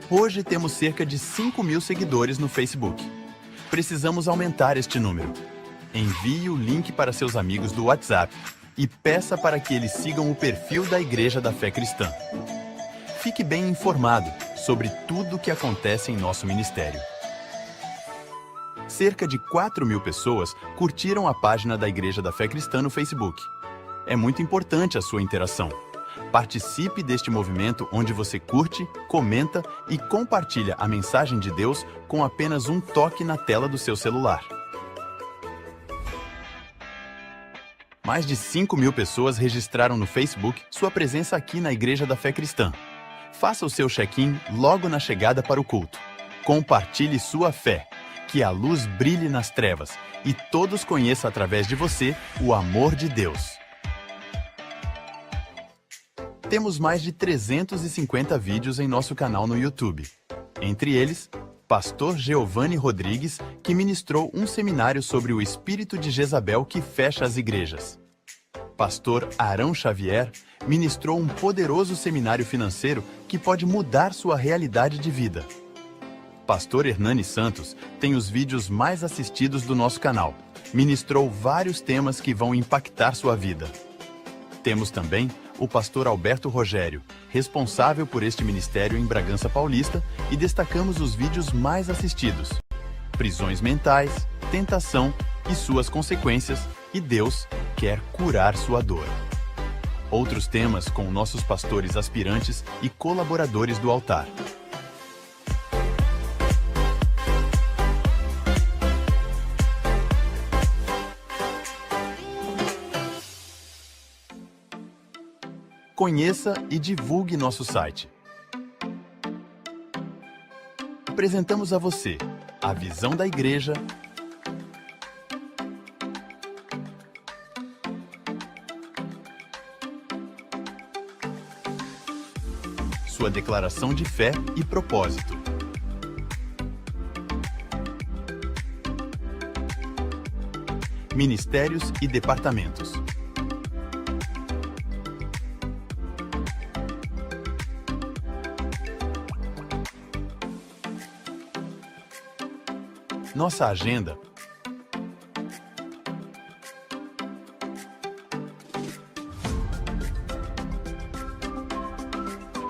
Hoje temos cerca de 5.000 seguidores no Facebook. Precisamos aumentar este número. Envie o link para seus amigos do WhatsApp e peça para que eles sigam o perfil da Igreja da Fé Cristã. Fique bem informado sobre tudo o que acontece em nosso ministério. Cerca de 4.000 pessoas curtiram a página da Igreja da Fé Cristã no Facebook. É muito importante a sua interação. Participe deste movimento onde você curte, comenta e compartilha a mensagem de Deus com apenas um toque na tela do seu celular. Mais de 5.000 pessoas registraram no Facebook sua presença aqui na Igreja da Fé Cristã. Faça o seu check-in logo na chegada para o culto. Compartilhe sua fé, que a luz brilhe nas trevas e todos conheçam através de você o amor de Deus. Temos mais de 350 vídeos em nosso canal no YouTube. Entre eles, Pastor Giovanni Rodrigues, que ministrou um seminário sobre o espírito de Jezabel que fecha as igrejas. Pastor Arão Xavier ministrou um poderoso seminário financeiro que pode mudar sua realidade de vida. Pastor Hernani Santos tem os vídeos mais assistidos do nosso canal. Ministrou vários temas que vão impactar sua vida. Temos também o pastor Alberto Rogério, responsável por este ministério em Bragança Paulista, e destacamos os vídeos mais assistidos: prisões mentais, tentação e suas consequências, e Deus quer curar sua dor. Outros temas com nossos pastores aspirantes e colaboradores do altar. Conheça e divulgue nosso site. Apresentamos a você a visão da igreja, sua declaração de fé e propósito, ministérios e departamentos, nossa agenda,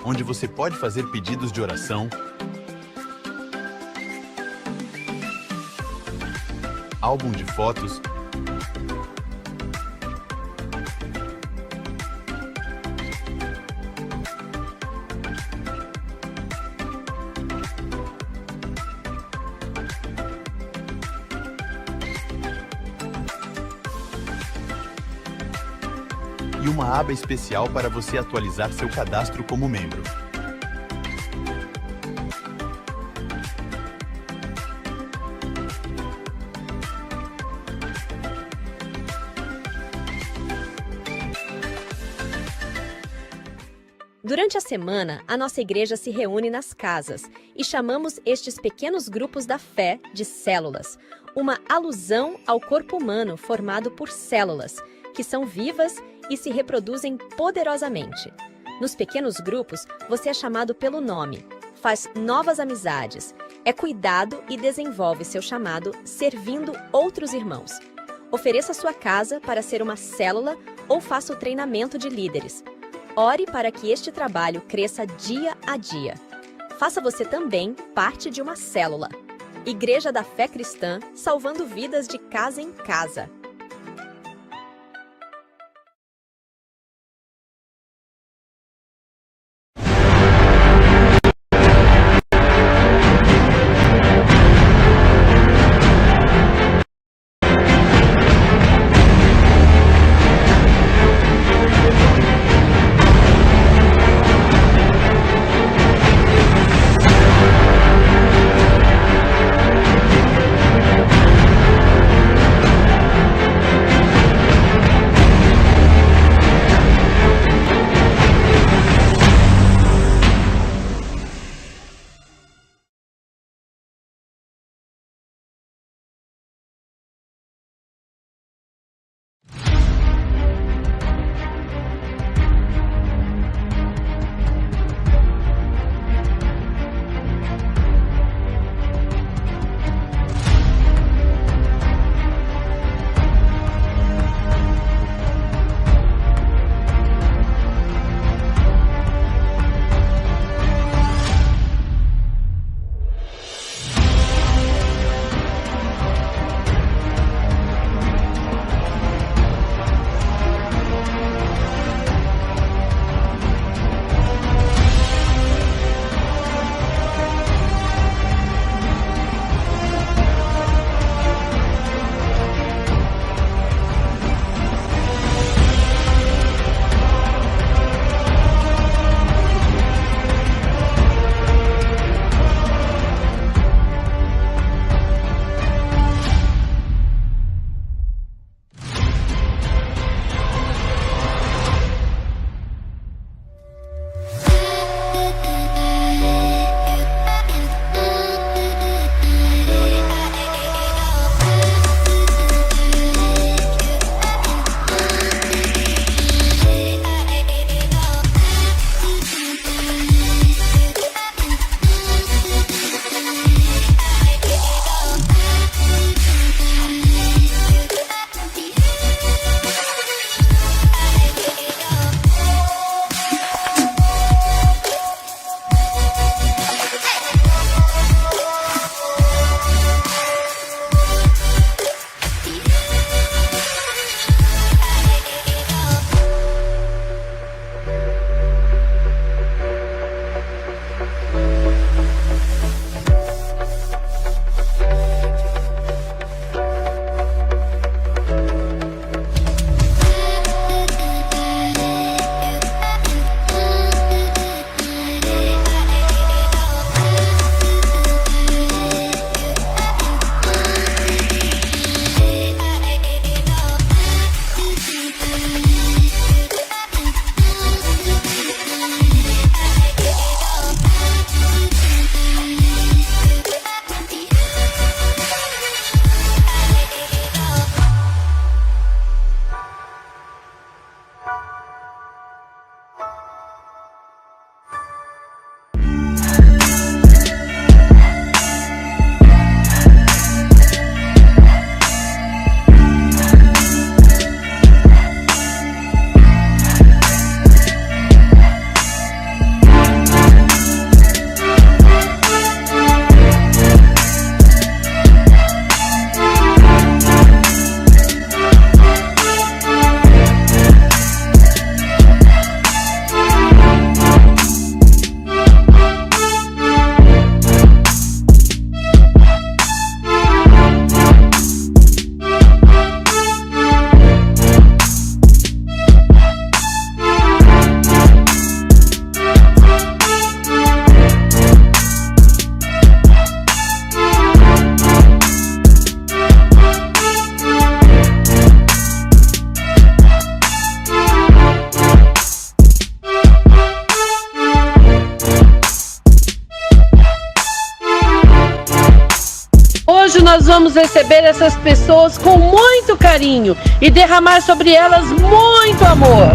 onde você pode fazer pedidos de oração, álbum de fotos, e uma aba especial para você atualizar seu cadastro como membro. Durante a semana, a nossa igreja se reúne nas casas e chamamos estes pequenos grupos da fé de células, uma alusão ao corpo humano formado por células, que são vivas e se reproduzem poderosamente. Nos pequenos grupos, você é chamado pelo nome, faz novas amizades, é cuidado e desenvolve seu chamado servindo outros irmãos. Ofereça sua casa para ser uma célula ou faça o treinamento de líderes. Ore para que este trabalho cresça dia a dia. Faça você também parte de uma célula. Igreja da Fé Cristã, salvando vidas de casa em casa. vamos receber essas pessoas com muito carinho e derramar sobre elas muito amor.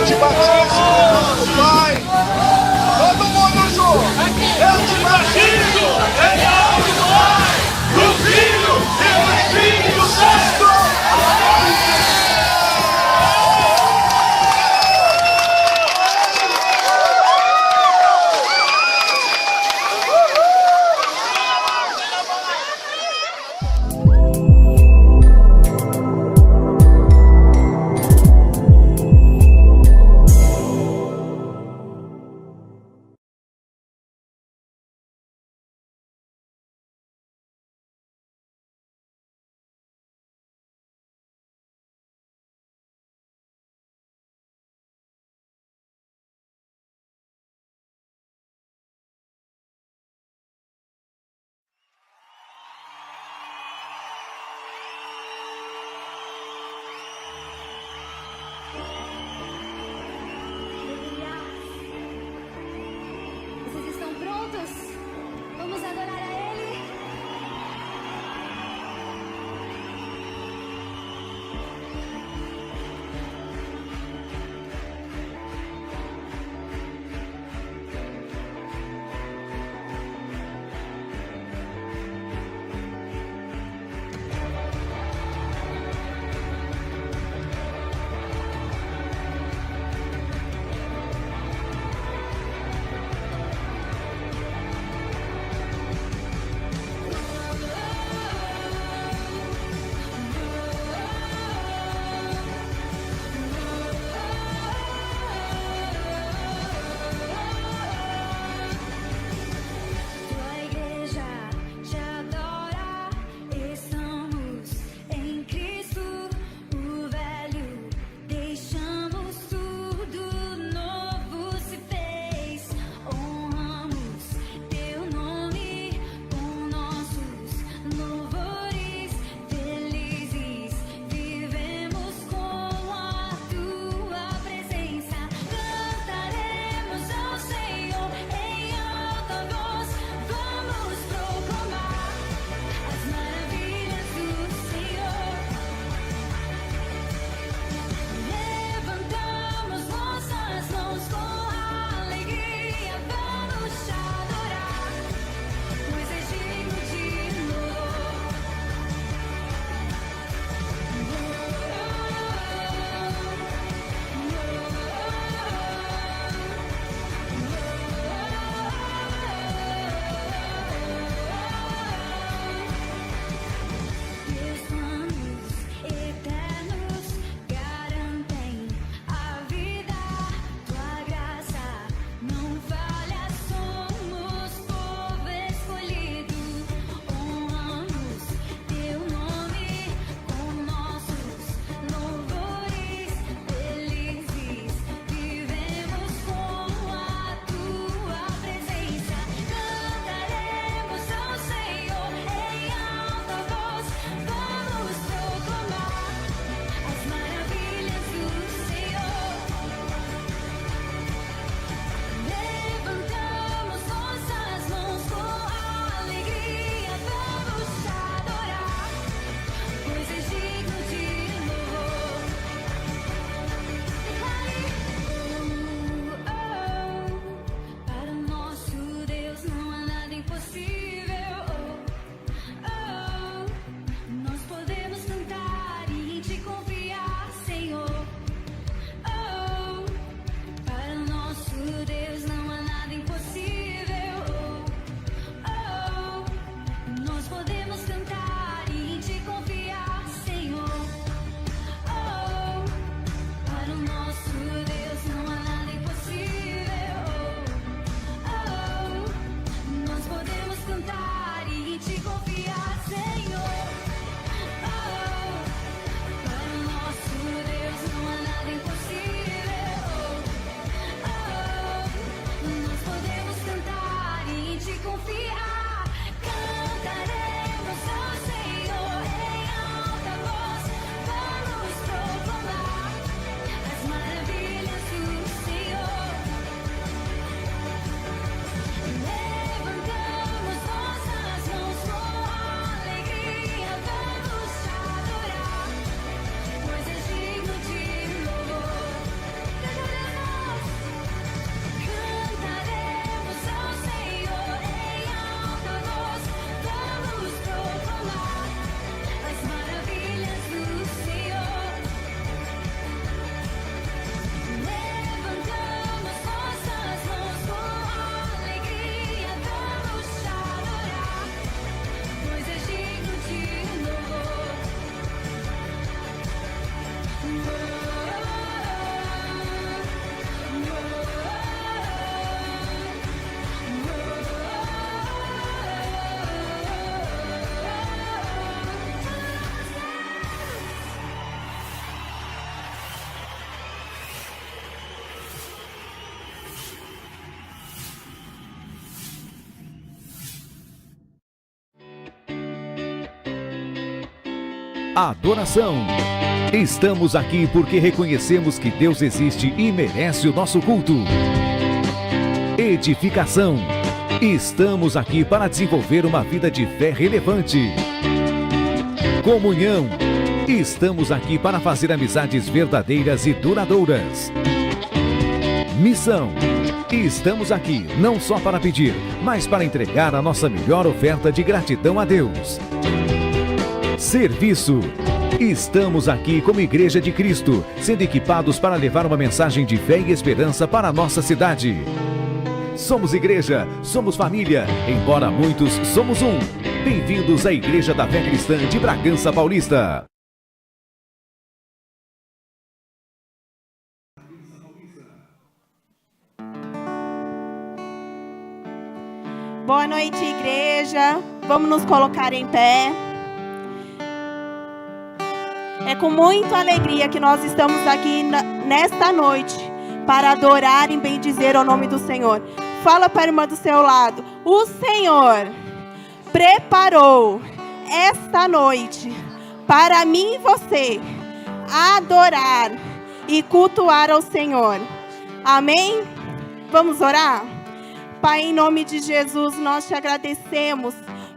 De batismo, Pai. Adoração. Estamos aqui porque reconhecemos que Deus existe e merece o nosso culto. Edificação. Estamos aqui para desenvolver uma vida de fé relevante. Comunhão. Estamos aqui para fazer amizades verdadeiras e duradouras. Missão. Estamos aqui não só para pedir, mas para entregar a nossa melhor oferta de gratidão a Deus. Serviço. Estamos aqui como Igreja de Cristo, sendo equipados para levar uma mensagem de fé e esperança para a nossa cidade. Somos igreja, somos família, embora muitos somos um. Bem-vindos à Igreja da Fé Cristã de Bragança Paulista. Boa noite, igreja. Vamos nos colocar em pé. É com muita alegria que nós estamos aqui nesta noite para adorar e bendizer o nome do Senhor. Fala para a irmã do seu lado. O Senhor preparou esta noite para mim e você adorar e cultuar ao Senhor. Amém? Vamos orar? Pai, em nome de Jesus, nós te agradecemos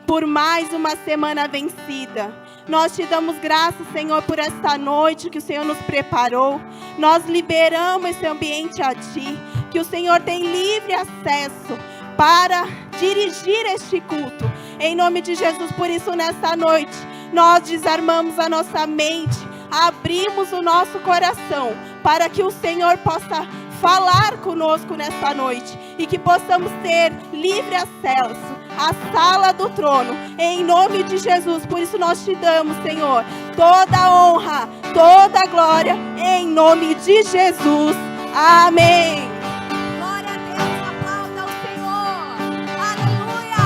por mais uma semana vencida. Nós te damos graças, Senhor, por esta noite que o Senhor nos preparou. Nós liberamos esse ambiente a Ti, que o Senhor tem livre acesso para dirigir este culto. Em nome de Jesus, por isso nesta noite, nós desarmamos a nossa mente, abrimos o nosso coração, para que o Senhor possa falar conosco nesta noite e que possamos ter livre acesso à sala do trono, em nome de Jesus. Por isso nós te damos, Senhor, toda a honra, toda a glória, em nome de Jesus. Amém. Glória a Deus, aplauda ao Senhor. Aleluia.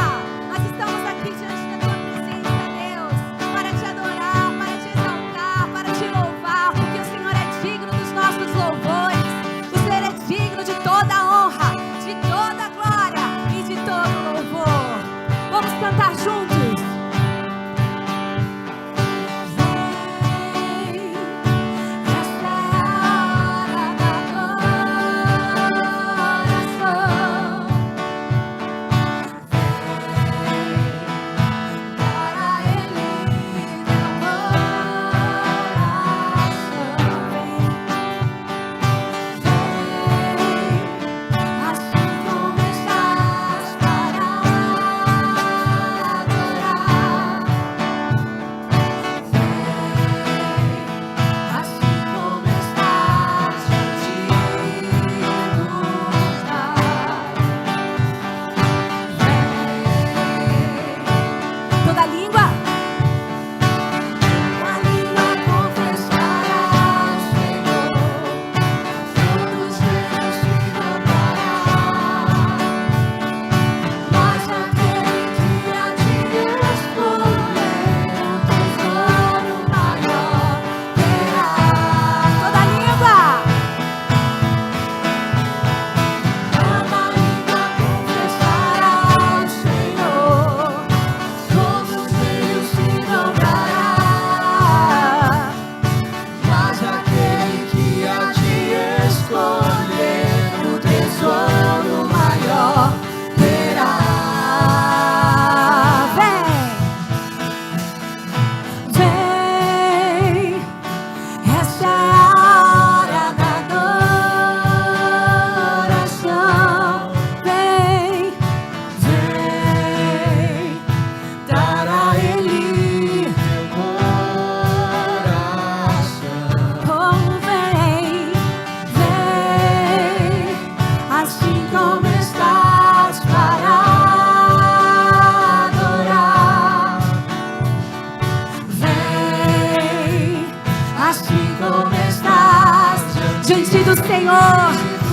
Nós estamos aqui diante da tua presença, Deus, para te adorar, para te exaltar, para te louvar, porque o Senhor é digno dos nossos louvores. O Senhor é digno de toda a honra, de toda a glória e de todo o louvor. Vamos cantar juntos.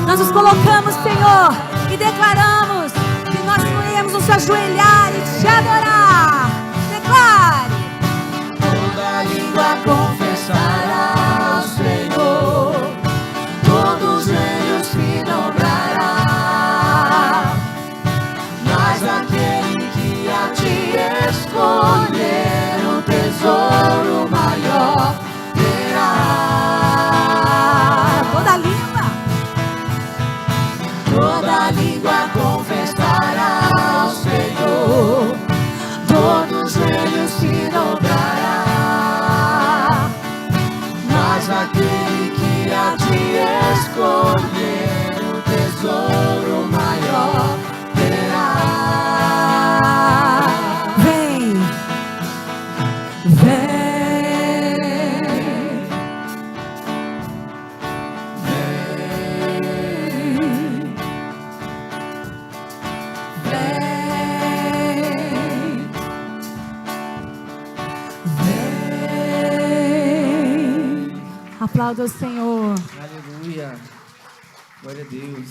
Nós nos colocamos, Senhor, e declaramos que nós podemos nos ajoelhar e te adorar. Declare. Toda língua confessará ao Senhor, todos os joelhos se dobrará. Mas aquele que a ti escolher o tesouro maior toda língua confessará ao Senhor, todos os joelhos se dobrará, mas aquele que há de escolher o tesouro maior terá. Vem, vem. Aplauda o Senhor. Aleluia. Glória a Deus.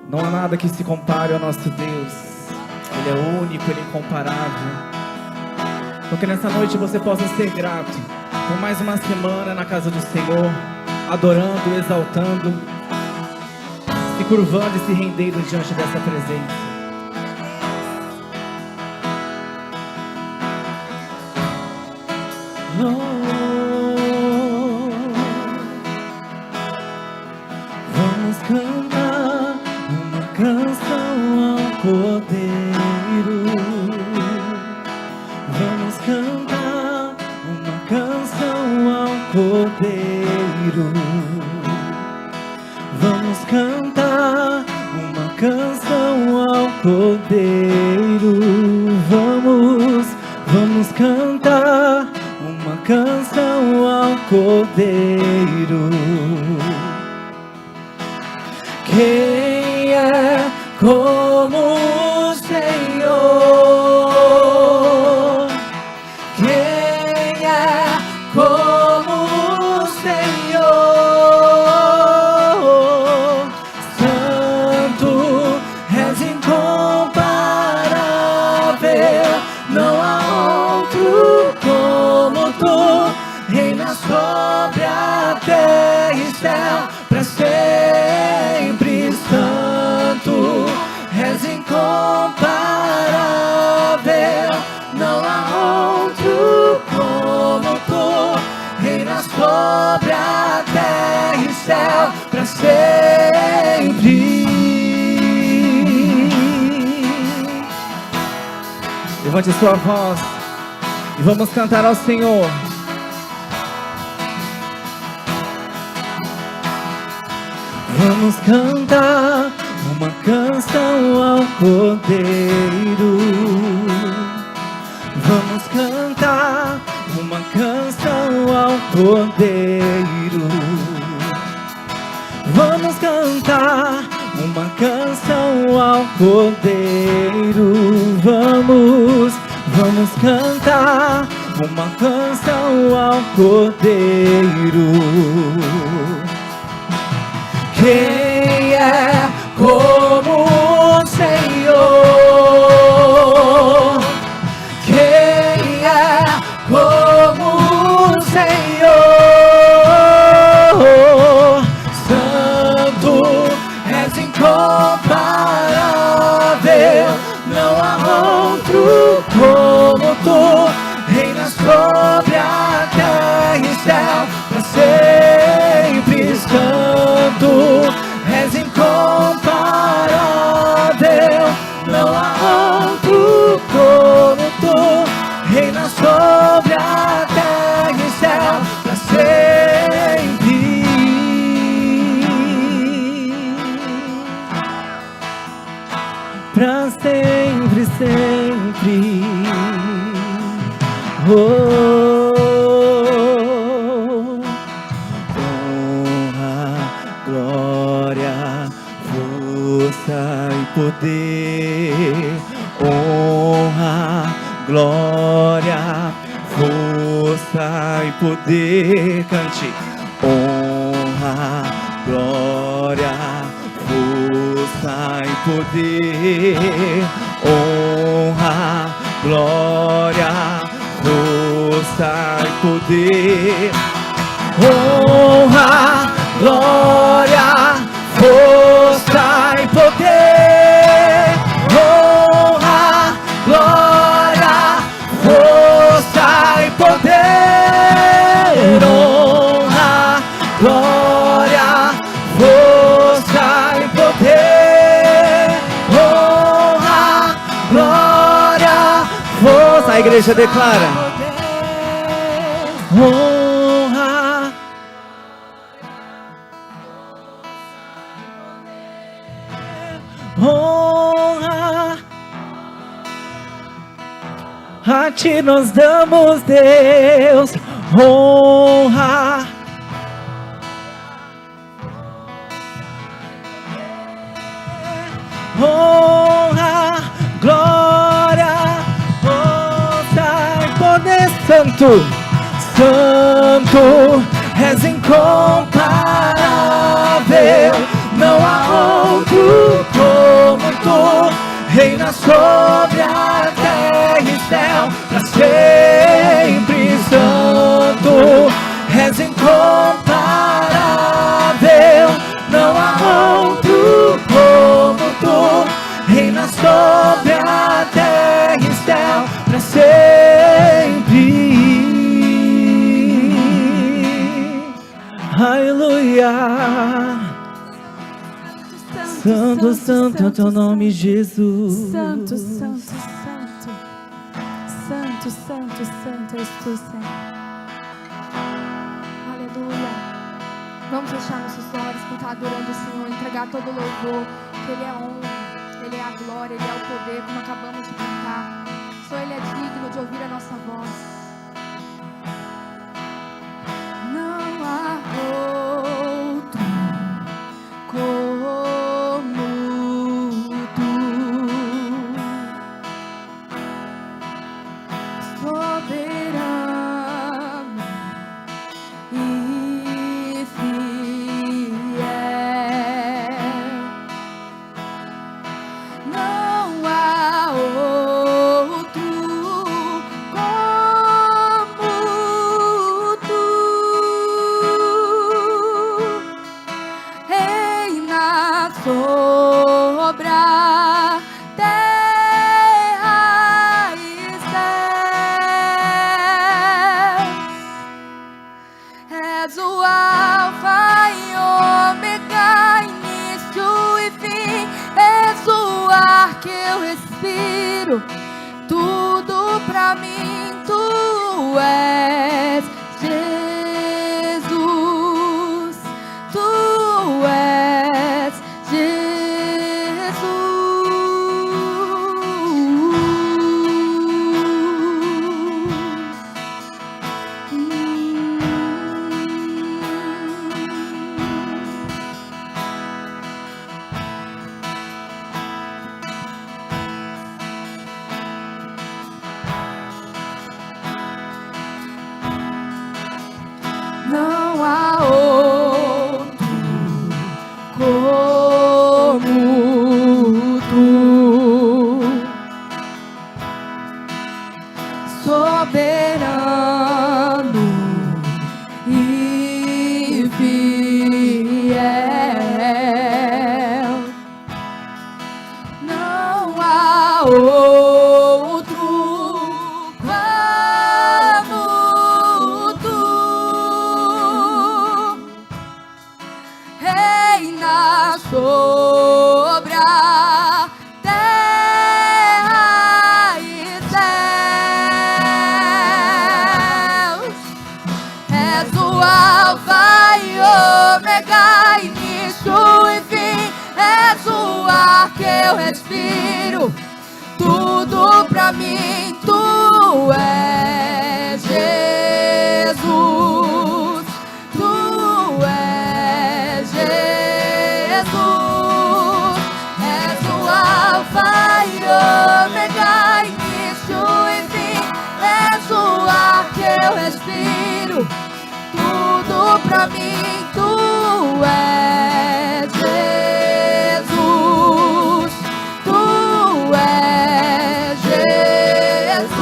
Não há nada que se compare ao nosso Deus. Ele é único, Ele é incomparável. Porque nessa noite você possa ser grato por mais uma semana na casa do Senhor, adorando, exaltando, se curvando e se rendendo diante dessa presença. Vamos cantar uma canção ao Cordeiro. Vamos cantar uma canção ao Cordeiro. Vamos cantar uma canção ao Cordeiro. Vamos cantar uma canção ao Cordeiro. Quem é como o Senhor? Quem é como o Senhor? Santo, és incomparável, não há outro como tu. Reina sobre a terra e céu para sempre. Santo, és incomparável, não há outro como tu. Reina sobre a terra e céu para sempre. Levante sua voz e vamos cantar ao Senhor. Vamos cantar uma canção ao Cordeiro. Vamos cantar uma canção ao Cordeiro. Vamos cantar uma canção ao Cordeiro. Vamos cantar uma canção ao Cordeiro. Quem é como o Senhor? Quem é como o Senhor? Santo, és incomparável, não há outro como tu. Reina sobre a terra e céu para sempre. Santo, és incomparável, não há outro como tu. Reina sobre a terra e céu para sempre. Para sempre, sempre. Honra, glória, força e poder. Honra, glória, força e poder. Cante. Honra, glória, força e poder. Honra, glória, força e poder. Honra, glória, força e poder. Honra, glória, força e poder. Honra, glória, força igreja declara: honra, honra, a ti nós damos, Deus, honra. Honra, glória, força e poder. Santo, Santo, és incomparável. Não há outro como tu. Reina sobre a terra e céu pra sempre. Santo, és incomparável. Não há outro como tu. Reina sobre a terra e céu pra sempre. Aleluia. Santo, santo é o teu nome, Jesus. Santo, santo, santo. Santo, santo, santo és tu, Senhor. Aleluia. Vamos fechar nossos olhos, cantar adorando o Senhor, entregar todo o louvor, que Ele é a honra, Ele é a glória, Ele é o poder, como acabamos de cantar. Só Ele é digno de ouvir a nossa voz. Não há outro como tu, soberano e fiel. Não há outro como tu. Reina sobre a terra e céus. És o Alfa e Ômega, início e fim. És o ar que eu respiro. Tudo pra mim, tu és Jesus. Tu és Não há outro como tu, soberano e fiel. Não há outro como tu. Reina sobre a terra e céus. És o Alfa e Ômega, início e fim. És o ar que eu respiro. Tudo pra mim, tu és Jesus. Tu és Jesus. És o Alfa e Ômega, início e fim. És o ar que eu respiro. Tudo pra mim, tu és Jesus. Tu és Jesus.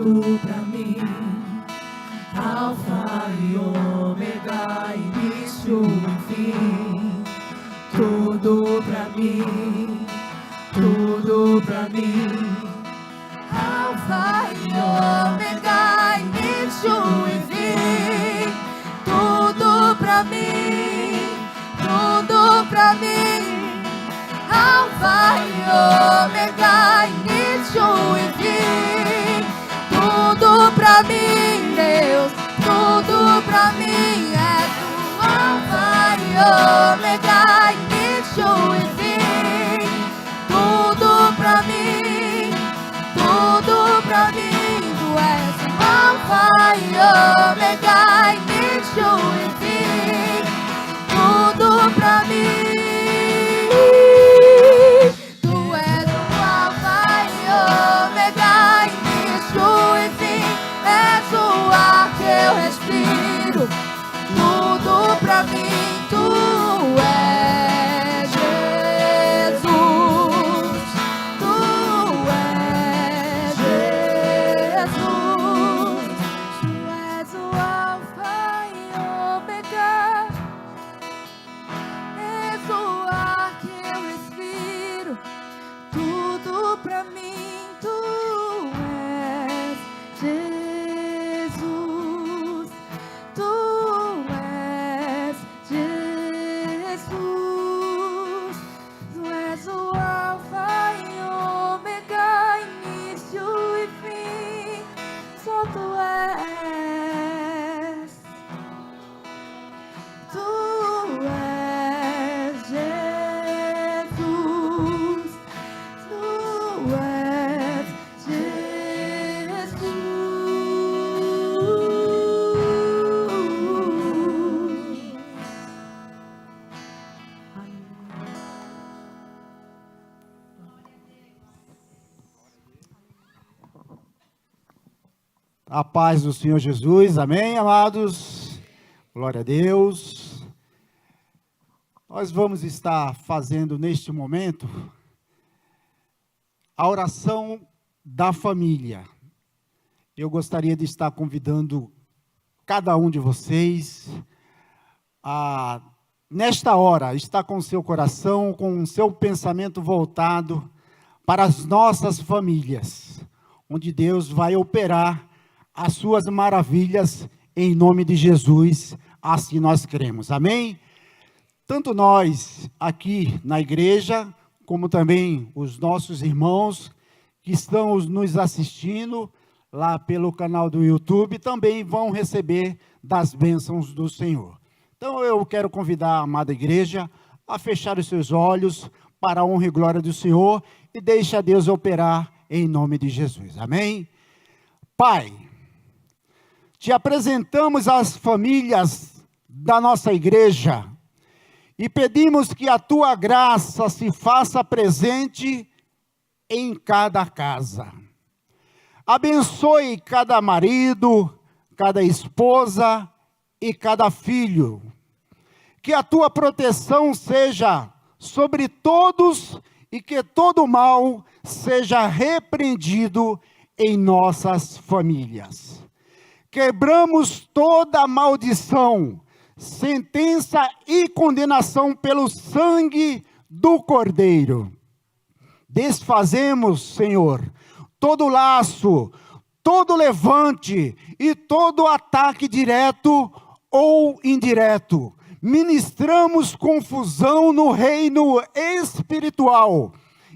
tudo pra mim. Alfa e ômega, início e fim. Tudo pra mim, tudo pra mim. Alfa e ômega, início e fim. Tudo pra mim, tudo pra mim. Alfa e ômega, início e fim. Tudo pra mim, Deus, tudo pra mim. É tu, Alfa e ômega, início e fim. Tudo pra mim, tudo pra mim. Tu és o Alfa e ômega, início e fim. Tudo pra mim. Tu és o Alfa e ômega, início e fim. És o ar que eu respiro. Tudo pra mim, tu és Jesus. Tu és Jesus. Tu és o Alfa e ômega. És o ar que eu respiro. Tudo pra mim, tu és Jesus. Tu és Jesus. Tu és o Alfa e ômega, início e fim. Só tu és. Tu és Jesus. Tu és Jesus. A paz do Senhor Jesus, amém, amados? Glória a Deus. Nós vamos estar fazendo neste momento a oração da família. Eu gostaria de estar convidando cada um de vocês a, nesta hora, estar com o seu coração, com o seu pensamento voltado para as nossas famílias, onde Deus vai operar as suas maravilhas em nome de Jesus, assim nós cremos, amém? Tanto nós aqui na igreja, como também os nossos irmãos que estão nos assistindo lá pelo canal do YouTube, também vão receber das bênçãos do Senhor. Então eu quero convidar a amada igreja a fechar os seus olhos para a honra e glória do Senhor e deixa Deus operar em nome de Jesus, amém? Pai, te apresentamos as famílias da nossa igreja e pedimos que a tua graça se faça presente em cada casa. Abençoe cada marido, cada esposa e cada filho. Que a tua proteção seja sobre todos e que todo mal seja repreendido em nossas famílias. Quebramos toda maldição, sentença e condenação pelo sangue do Cordeiro. Desfazemos, Senhor, todo laço, todo levante e todo ataque direto ou indireto. Ministramos confusão no reino espiritual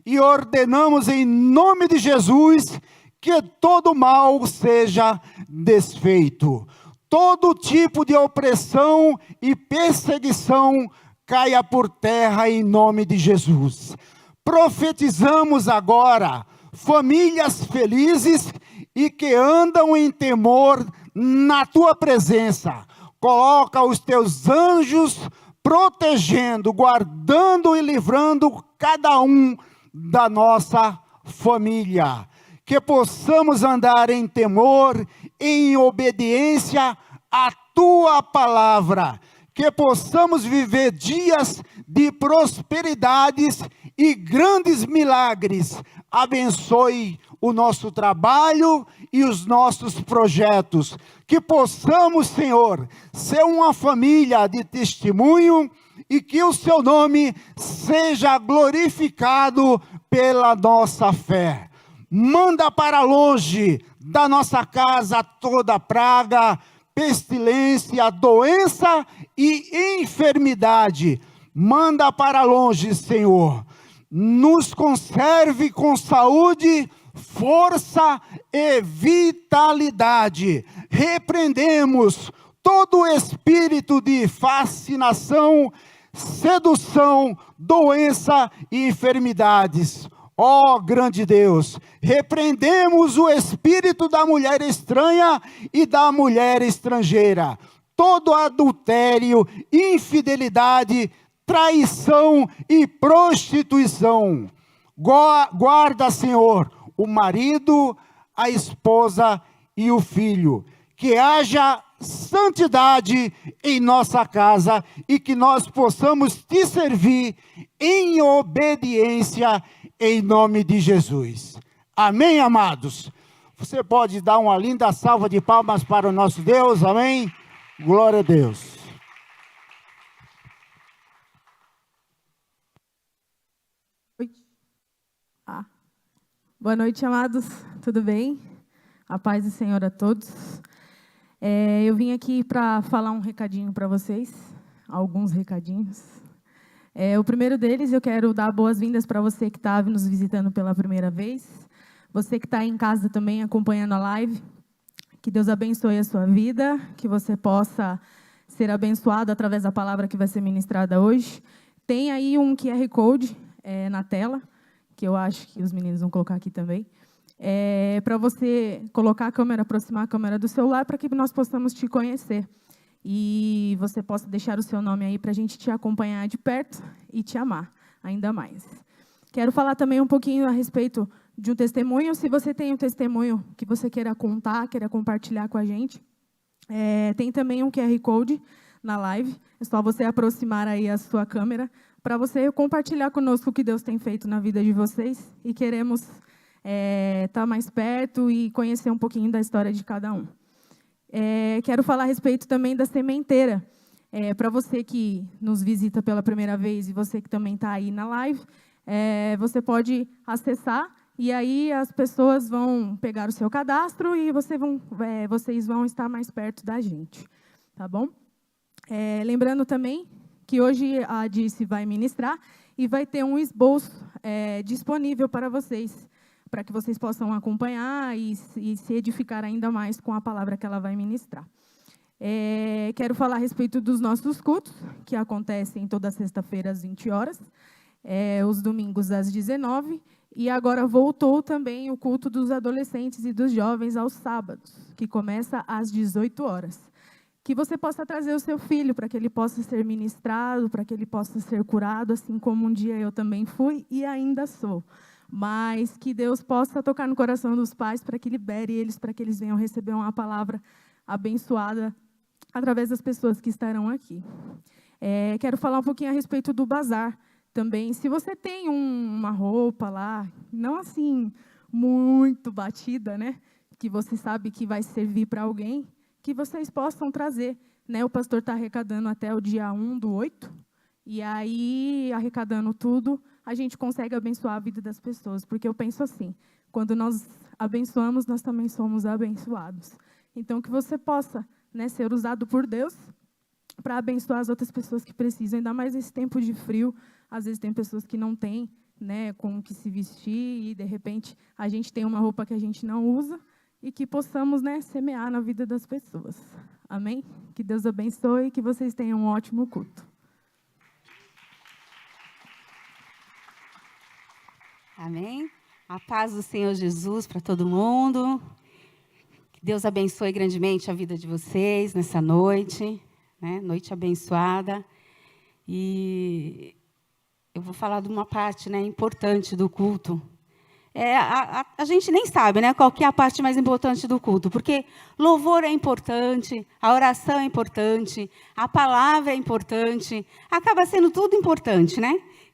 e ordenamos em nome de Jesus que todo mal seja desfeito. Todo tipo de opressão e perseguição caia por terra em nome de Jesus. Profetizamos agora famílias felizes e que andam em temor na tua presença. Coloca os teus anjos protegendo, guardando e livrando cada um da nossa família. Que possamos andar em temor, em obediência à tua palavra. Que possamos viver dias de prosperidades e grandes milagres. Abençoe o nosso trabalho e os nossos projetos. Que possamos, Senhor, ser uma família de testemunho e que o seu nome seja glorificado pela nossa fé. Manda para longe da nossa casa toda praga, pestilência, doença e enfermidade. Manda para longe, Senhor. Nos conserve com saúde, força e vitalidade. Repreendemos todo espírito de fascinação, sedução, doença e enfermidades. Ó grande Deus, repreendemos o espírito da mulher estranha e da mulher estrangeira. Todo adultério, infidelidade, traição e prostituição. Guarda, Senhor, o marido, a esposa e o filho. Que haja santidade em nossa casa e que nós possamos te servir em obediência em nome de Jesus. Amém, amados? Você pode dar uma linda salva de palmas para o nosso Deus, amém? Glória a Deus. Boa noite, amados. Tudo bem? A paz do Senhor a todos. Eu vim aqui para falar um recadinho para vocês, alguns recadinhos. O primeiro deles, eu quero dar boas-vindas para você que está nos visitando pela primeira vez. Você que está em casa também acompanhando a live. Que Deus abençoe a sua vida, que você possa ser abençoado através da palavra que vai ser ministrada hoje. Tem aí um QR Code na tela, que eu acho que os meninos vão colocar aqui também. Para você colocar a câmera, aproximar a câmera do celular, para que nós possamos te conhecer. E você possa deixar o seu nome aí para a gente te acompanhar de perto e te amar ainda mais. Quero falar também um pouquinho a respeito de um testemunho. Se você tem um testemunho que você queira contar, queira compartilhar com a gente, tem também um QR Code na live. É só você aproximar aí a sua câmera para você compartilhar conosco o que Deus tem feito na vida de vocês. E queremos estar mais perto e conhecer um pouquinho da história de cada um. Quero falar a respeito também da sementeira. Para você que nos visita pela primeira vez e você que também está aí na live, você pode acessar e aí as pessoas vão pegar o seu cadastro e vocês vão estar mais perto da gente. Tá bom? Lembrando também que hoje a Dirce vai ministrar e vai ter um esboço disponível para vocês, para que vocês possam acompanhar e se edificar ainda mais com a palavra que ela vai ministrar. Quero falar a respeito dos nossos cultos, que acontecem toda sexta-feira às 20 horas, os domingos às 19, e agora voltou também o culto dos adolescentes e dos jovens aos sábados, que começa às 18 horas. Que você possa trazer o seu filho para que ele possa ser ministrado, para que ele possa ser curado, assim como um dia eu também fui e ainda sou. Mas que Deus possa tocar no coração dos pais para que libere eles, para que eles venham receber uma palavra abençoada através das pessoas que estarão aqui. Quero falar um pouquinho a respeito do bazar também. Se você tem uma roupa lá, não assim muito batida, né, que você sabe que vai servir para alguém, que vocês possam trazer. O pastor está arrecadando até o dia 1/8, e aí, arrecadando tudo, a gente consegue abençoar a vida das pessoas, porque eu penso assim, quando nós abençoamos, nós também somos abençoados. Então, que você possa ser usado por Deus para abençoar as outras pessoas que precisam, ainda mais nesse tempo de frio. Às vezes tem pessoas que não têm com o que se vestir e, de repente, a gente tem uma roupa que a gente não usa e que possamos semear na vida das pessoas. Amém? Que Deus abençoe e que vocês tenham um ótimo culto. Amém? A paz do Senhor Jesus para todo mundo. Que Deus abençoe grandemente a vida de vocês nessa noite, noite abençoada. E eu vou falar de uma parte importante do culto. A gente nem sabe qual que é a parte mais importante do culto, porque louvor é importante, a oração é importante, a palavra é importante, acaba sendo tudo importante,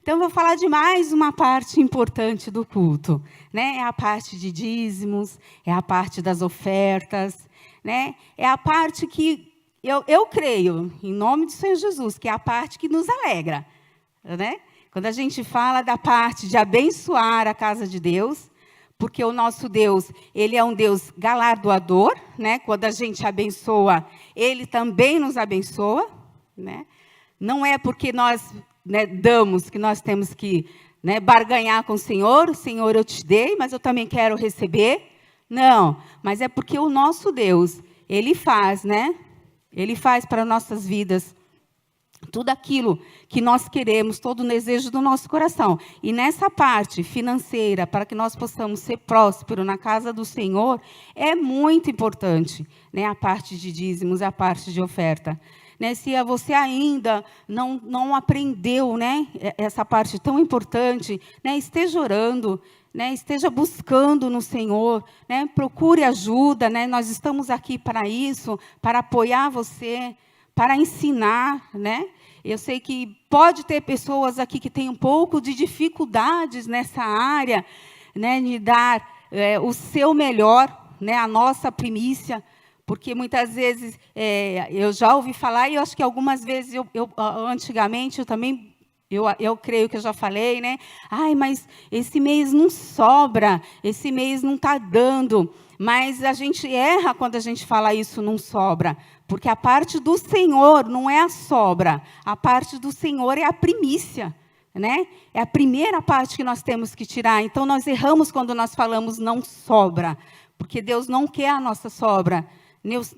Então, eu vou falar de mais uma parte importante do culto, né? É a parte de dízimos, é a parte das ofertas, né? É a parte que eu creio, em nome do Senhor Jesus, que é a parte que nos alegra, né? Quando a gente fala da parte de abençoar a casa de Deus, porque o nosso Deus, ele é um Deus galardoador, né? Quando a gente abençoa, ele também nos abençoa, né? Não é porque nós, né, damos que nós temos que, né, barganhar com o Senhor, eu te dei, mas eu também quero receber. Não, mas é porque o nosso Deus, ele faz, né? Ele faz para nossas vidas tudo aquilo que nós queremos, todo o desejo do nosso coração. E nessa parte financeira, para que nós possamos ser prósperos na casa do Senhor, é muito importante, né, a parte de dízimos, a parte de oferta. Né, se você ainda não aprendeu, né, essa parte tão importante, né, esteja orando, né, esteja buscando no Senhor, né, procure ajuda, né, nós estamos aqui para isso, para apoiar você, para ensinar, né? Eu sei que pode ter pessoas aqui que têm um pouco de dificuldades nessa área, né, de dar o seu melhor, né, a nossa primícia, porque muitas vezes eu já ouvi falar, e eu acho que algumas vezes, antigamente, eu também, eu creio que eu já falei, né? Ai, mas esse mês não sobra, esse mês não está dando. Mas a gente erra quando a gente fala isso, não sobra. Porque a parte do Senhor não é a sobra. A parte do Senhor é a primícia, né? É a primeira parte que nós temos que tirar. Então, nós erramos quando nós falamos não sobra. Porque Deus não quer a nossa sobra.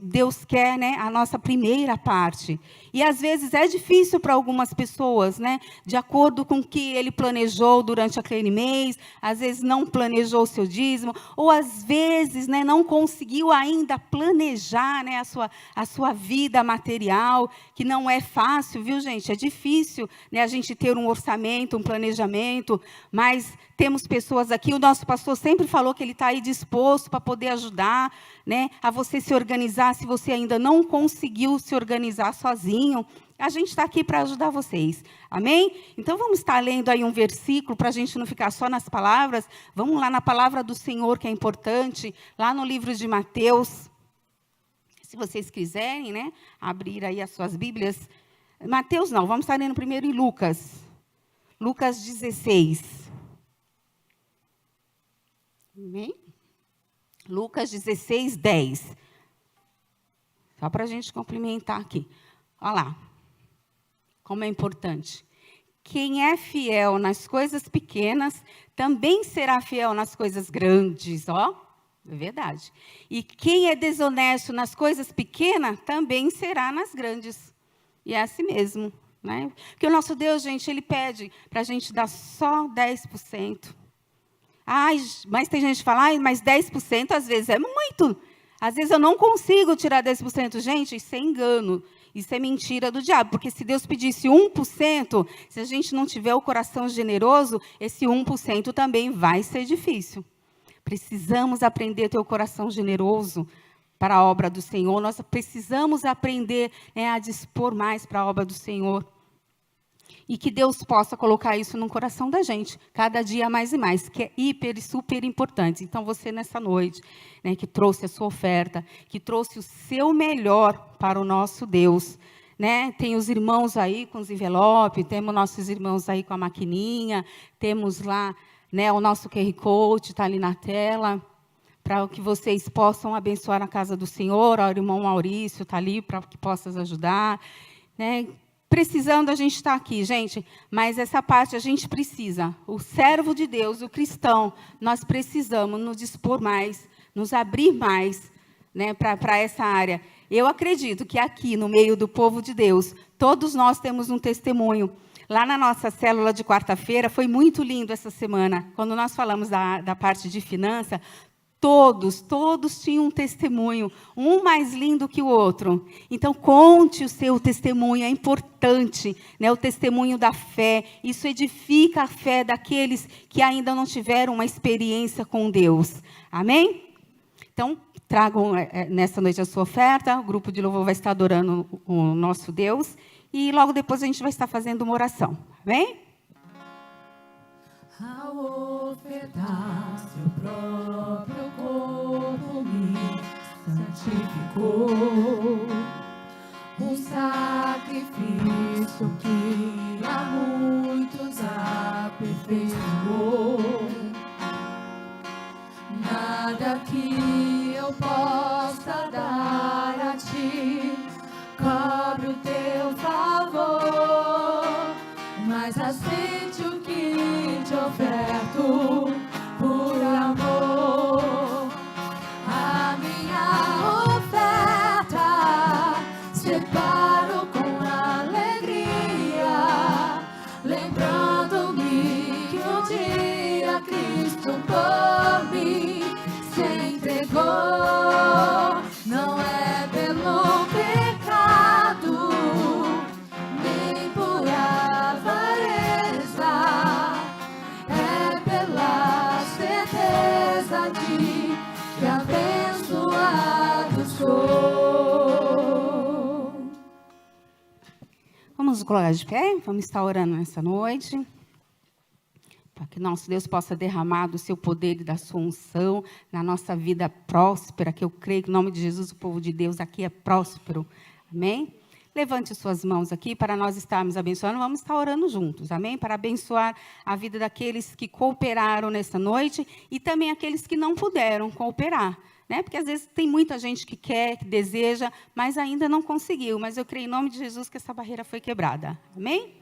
Deus quer, né, a nossa primeira parte. E, às vezes, é difícil para algumas pessoas, né, de acordo com o que ele planejou durante aquele mês, às vezes não planejou o seu dízimo, ou, às vezes, né, não conseguiu ainda planejar, né, a sua vida material, que não é fácil, viu, gente? É difícil, né, a gente ter um orçamento, um planejamento, mas temos pessoas aqui, o nosso pastor sempre falou que ele está aí disposto para poder ajudar, né, a você se organizar, se você ainda não conseguiu se organizar sozinho, a gente está aqui para ajudar vocês, amém? Então, vamos estar lendo aí um versículo, para a gente não ficar só nas palavras, vamos lá na palavra do Senhor, que é importante, lá no livro de Mateus, se vocês quiserem, né, abrir aí as suas Bíblias, Mateus não, vamos estar lendo primeiro em Lucas, Lucas 16, amém? Lucas 16, 10. Só para a gente complementar aqui. Olha lá. Como é importante. Quem é fiel nas coisas pequenas, também será fiel nas coisas grandes. Ó, é verdade. E quem é desonesto nas coisas pequenas, também será nas grandes. E é assim mesmo, né? Porque o nosso Deus, gente, ele pede para a gente dar só 10%. Ai, mas tem gente que fala, mas 10% às vezes é muito. Às vezes eu não consigo tirar 10%. Gente, isso é engano. Isso é mentira do diabo. Porque se Deus pedisse 1%, se a gente não tiver o coração generoso, esse 1% também vai ser difícil. Precisamos aprender a ter o coração generoso para a obra do Senhor. Nós precisamos aprender, né, a dispor mais para a obra do Senhor. E que Deus possa colocar isso no coração da gente, cada dia mais e mais, que é hiper e super importante. Então, você nessa noite, né, que trouxe a sua oferta, que trouxe o seu melhor para o nosso Deus, né? Tem os irmãos aí com os envelopes, temos nossos irmãos aí com a maquininha, temos lá, né, o nosso QR Code, está ali na tela, para que vocês possam abençoar a casa do Senhor. O irmão Maurício está ali para que possas ajudar, né? Precisando, a gente está aqui, gente, mas essa parte a gente precisa. O servo de Deus, o cristão, nós precisamos nos dispor mais, nos abrir mais, né, para essa área. Eu acredito que aqui, no meio do povo de Deus, todos nós temos um testemunho. Lá na nossa célula de quarta-feira, foi muito lindo essa semana, quando nós falamos da parte de finança. Todos tinham um testemunho, um mais lindo que o outro. Então, conte o seu testemunho, é importante, né? O testemunho da fé. Isso edifica a fé daqueles que ainda não tiveram uma experiência com Deus. Amém? Então, tragam nessa noite a sua oferta, o grupo de louvor vai estar adorando o nosso Deus, e logo depois a gente vai estar fazendo uma oração. Amém? ao ofertar seu próprio corpo me santificou. Um sacrifício que a muitos aperfeiçoou. Nada que eu possa dar a ti cobre o teu favor, mas aceite o que te oferto por amor. A minha oferta separo com alegria, lembrando-me que um dia Cristo por mim se entregou. Não é pelo pecado, nem por avareza, é pela certeza de que abençoado sou. Vamos nos colocar de pé? Vamos estar orando nessa noite, para que nosso Deus possa derramar do seu poder e da sua unção na nossa vida próspera, que eu creio que em nome de Jesus o povo de Deus aqui é próspero. Amém? Levante suas mãos aqui para nós estarmos abençoando. Vamos estar orando juntos, amém? Para abençoar a vida daqueles que cooperaram nessa noite e também aqueles que não puderam cooperar, né? Porque às vezes tem muita gente que quer, que deseja, mas ainda não conseguiu. Mas eu creio em nome de Jesus que essa barreira foi quebrada, amém?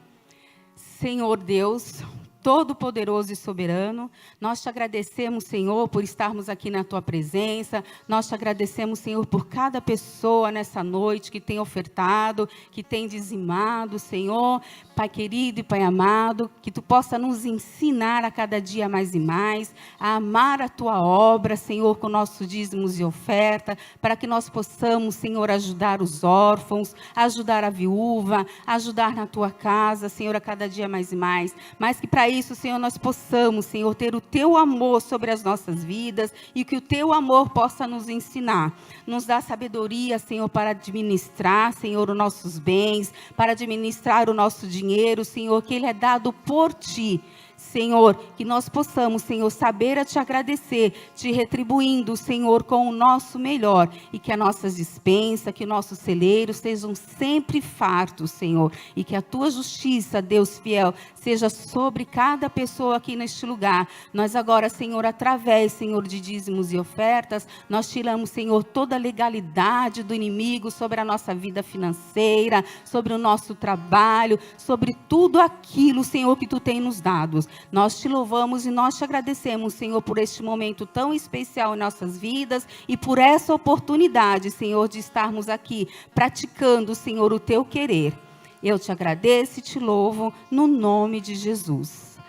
Senhor Deus Todo-Poderoso e Soberano, nós te agradecemos, Senhor, por estarmos aqui na Tua presença. Nós te agradecemos, Senhor, por cada pessoa nessa noite que tem ofertado, que tem dizimado, Senhor. Pai querido e Pai amado, que Tu possa nos ensinar a cada dia mais e mais, a amar a Tua obra, Senhor, com nossos dízimos e oferta, para que nós possamos, Senhor, ajudar os órfãos, ajudar a viúva, ajudar na Tua casa, Senhor, a cada dia mais e mais. Mas que para isso, Senhor, nós possamos, Senhor, ter o Teu amor sobre as nossas vidas e que o Teu amor possa nos ensinar. Nos dá sabedoria, Senhor, para administrar, Senhor, os nossos bens, para administrar o nosso dinheiro, Senhor, que ele é dado por Ti. Senhor, que nós possamos, Senhor, saber a Te agradecer, Te retribuindo, Senhor, com o nosso melhor, e que as nossas despensas, que nossos celeiros sejam sempre fartos, Senhor, e que a Tua justiça, Deus fiel, seja sobre cada pessoa aqui neste lugar. Nós agora, Senhor, através, Senhor, de dízimos e ofertas, nós tiramos, Senhor, toda a legalidade do inimigo sobre a nossa vida financeira, sobre o nosso trabalho, sobre tudo aquilo, Senhor, que Tu tem nos dado. Nós Te louvamos e nós Te agradecemos, Senhor, por este momento tão especial em nossas vidas e por essa oportunidade, Senhor, de estarmos aqui praticando, Senhor, o Teu querer. Eu Te agradeço e Te louvo no nome de Jesus.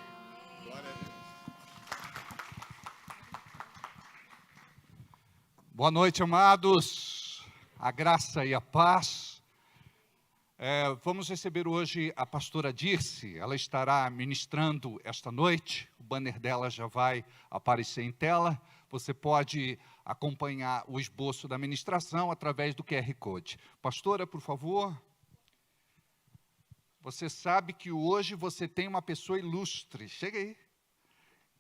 Boa noite, amados. A graça e a paz. Vamos receber hoje a pastora Dirce. Ela estará ministrando esta noite. O banner dela já vai aparecer em tela. Você pode acompanhar o esboço da ministração através do QR Code. Pastora, por favor. Você sabe que hoje você tem uma pessoa ilustre. Chega aí.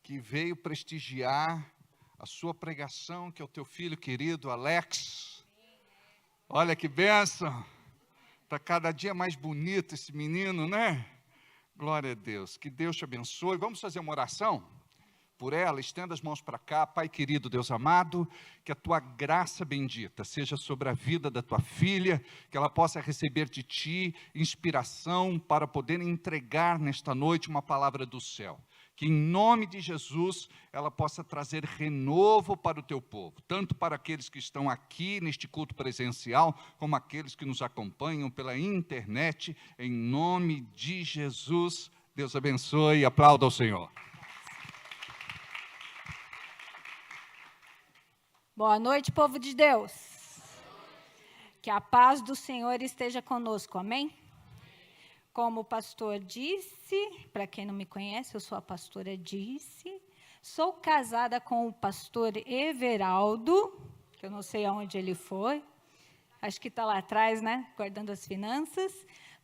Que veio prestigiar a sua pregação, que é o teu filho querido, Alex. Olha que bênção. Está cada dia mais bonito esse menino, né? Glória a Deus. Que Deus te abençoe. Vamos fazer uma oração por ela. Estenda as mãos para cá. Pai querido, Deus amado, que a Tua graça bendita seja sobre a vida da Tua filha, que ela possa receber de Ti inspiração para poder entregar nesta noite uma palavra do céu. Que em nome de Jesus ela possa trazer renovo para o Teu povo, tanto para aqueles que estão aqui neste culto presencial, como aqueles que nos acompanham pela internet, em nome de Jesus. Deus abençoe e aplauda ao Senhor. Boa noite, povo de Deus. Que a paz do Senhor esteja conosco, amém? Como o pastor disse, para quem não me conhece, eu sou a pastora Dirce, sou casada com o pastor Everaldo, que eu não sei aonde ele foi, acho que está lá atrás, né, guardando as finanças.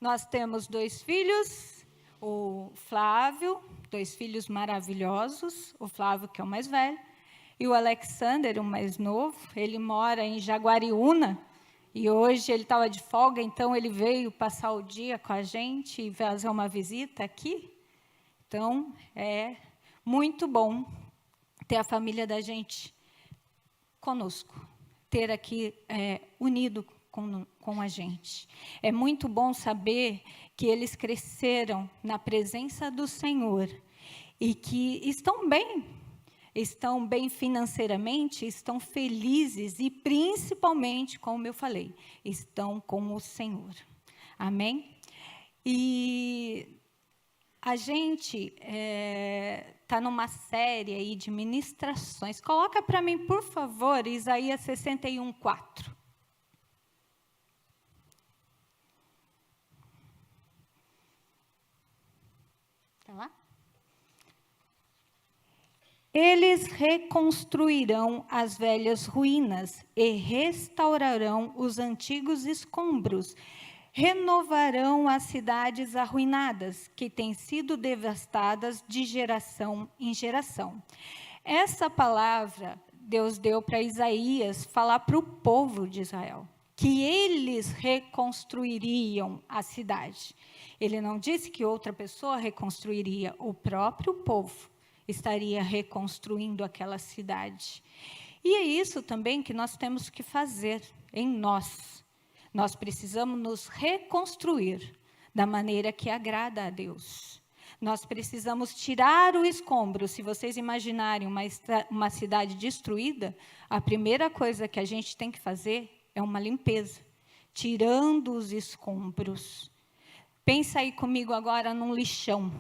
Nós temos 2 filhos, o Flávio, 2 filhos maravilhosos, o Flávio, que é o mais velho, e o Alexander, o mais novo. Ele mora em Jaguariúna, e hoje ele estava de folga, então ele veio passar o dia com a gente e fazer uma visita aqui. Então, é muito bom ter a família da gente conosco, ter aqui unido com a gente. É muito bom saber que eles cresceram na presença do Senhor e que estão bem financeiramente, estão felizes e, principalmente, como eu falei, estão com o Senhor. Amém? E a gente está numa série aí de ministrações. Coloca para mim, por favor, Isaías 61:4. Está lá? Eles reconstruirão as velhas ruínas e restaurarão os antigos escombros. Renovarão as cidades arruinadas, que têm sido devastadas de geração em geração. Essa palavra Deus deu para Isaías falar para o povo de Israel, que eles reconstruiriam a cidade. Ele não disse que outra pessoa reconstruiria, o próprio povo estaria reconstruindo aquela cidade. E é isso também que nós temos que fazer em nós. Nós precisamos nos reconstruir da maneira que agrada a Deus. Nós precisamos tirar o escombro. Se vocês imaginarem uma cidade destruída, a primeira coisa que a gente tem que fazer é uma limpeza, tirando os escombros. Pensa aí comigo agora num lixão.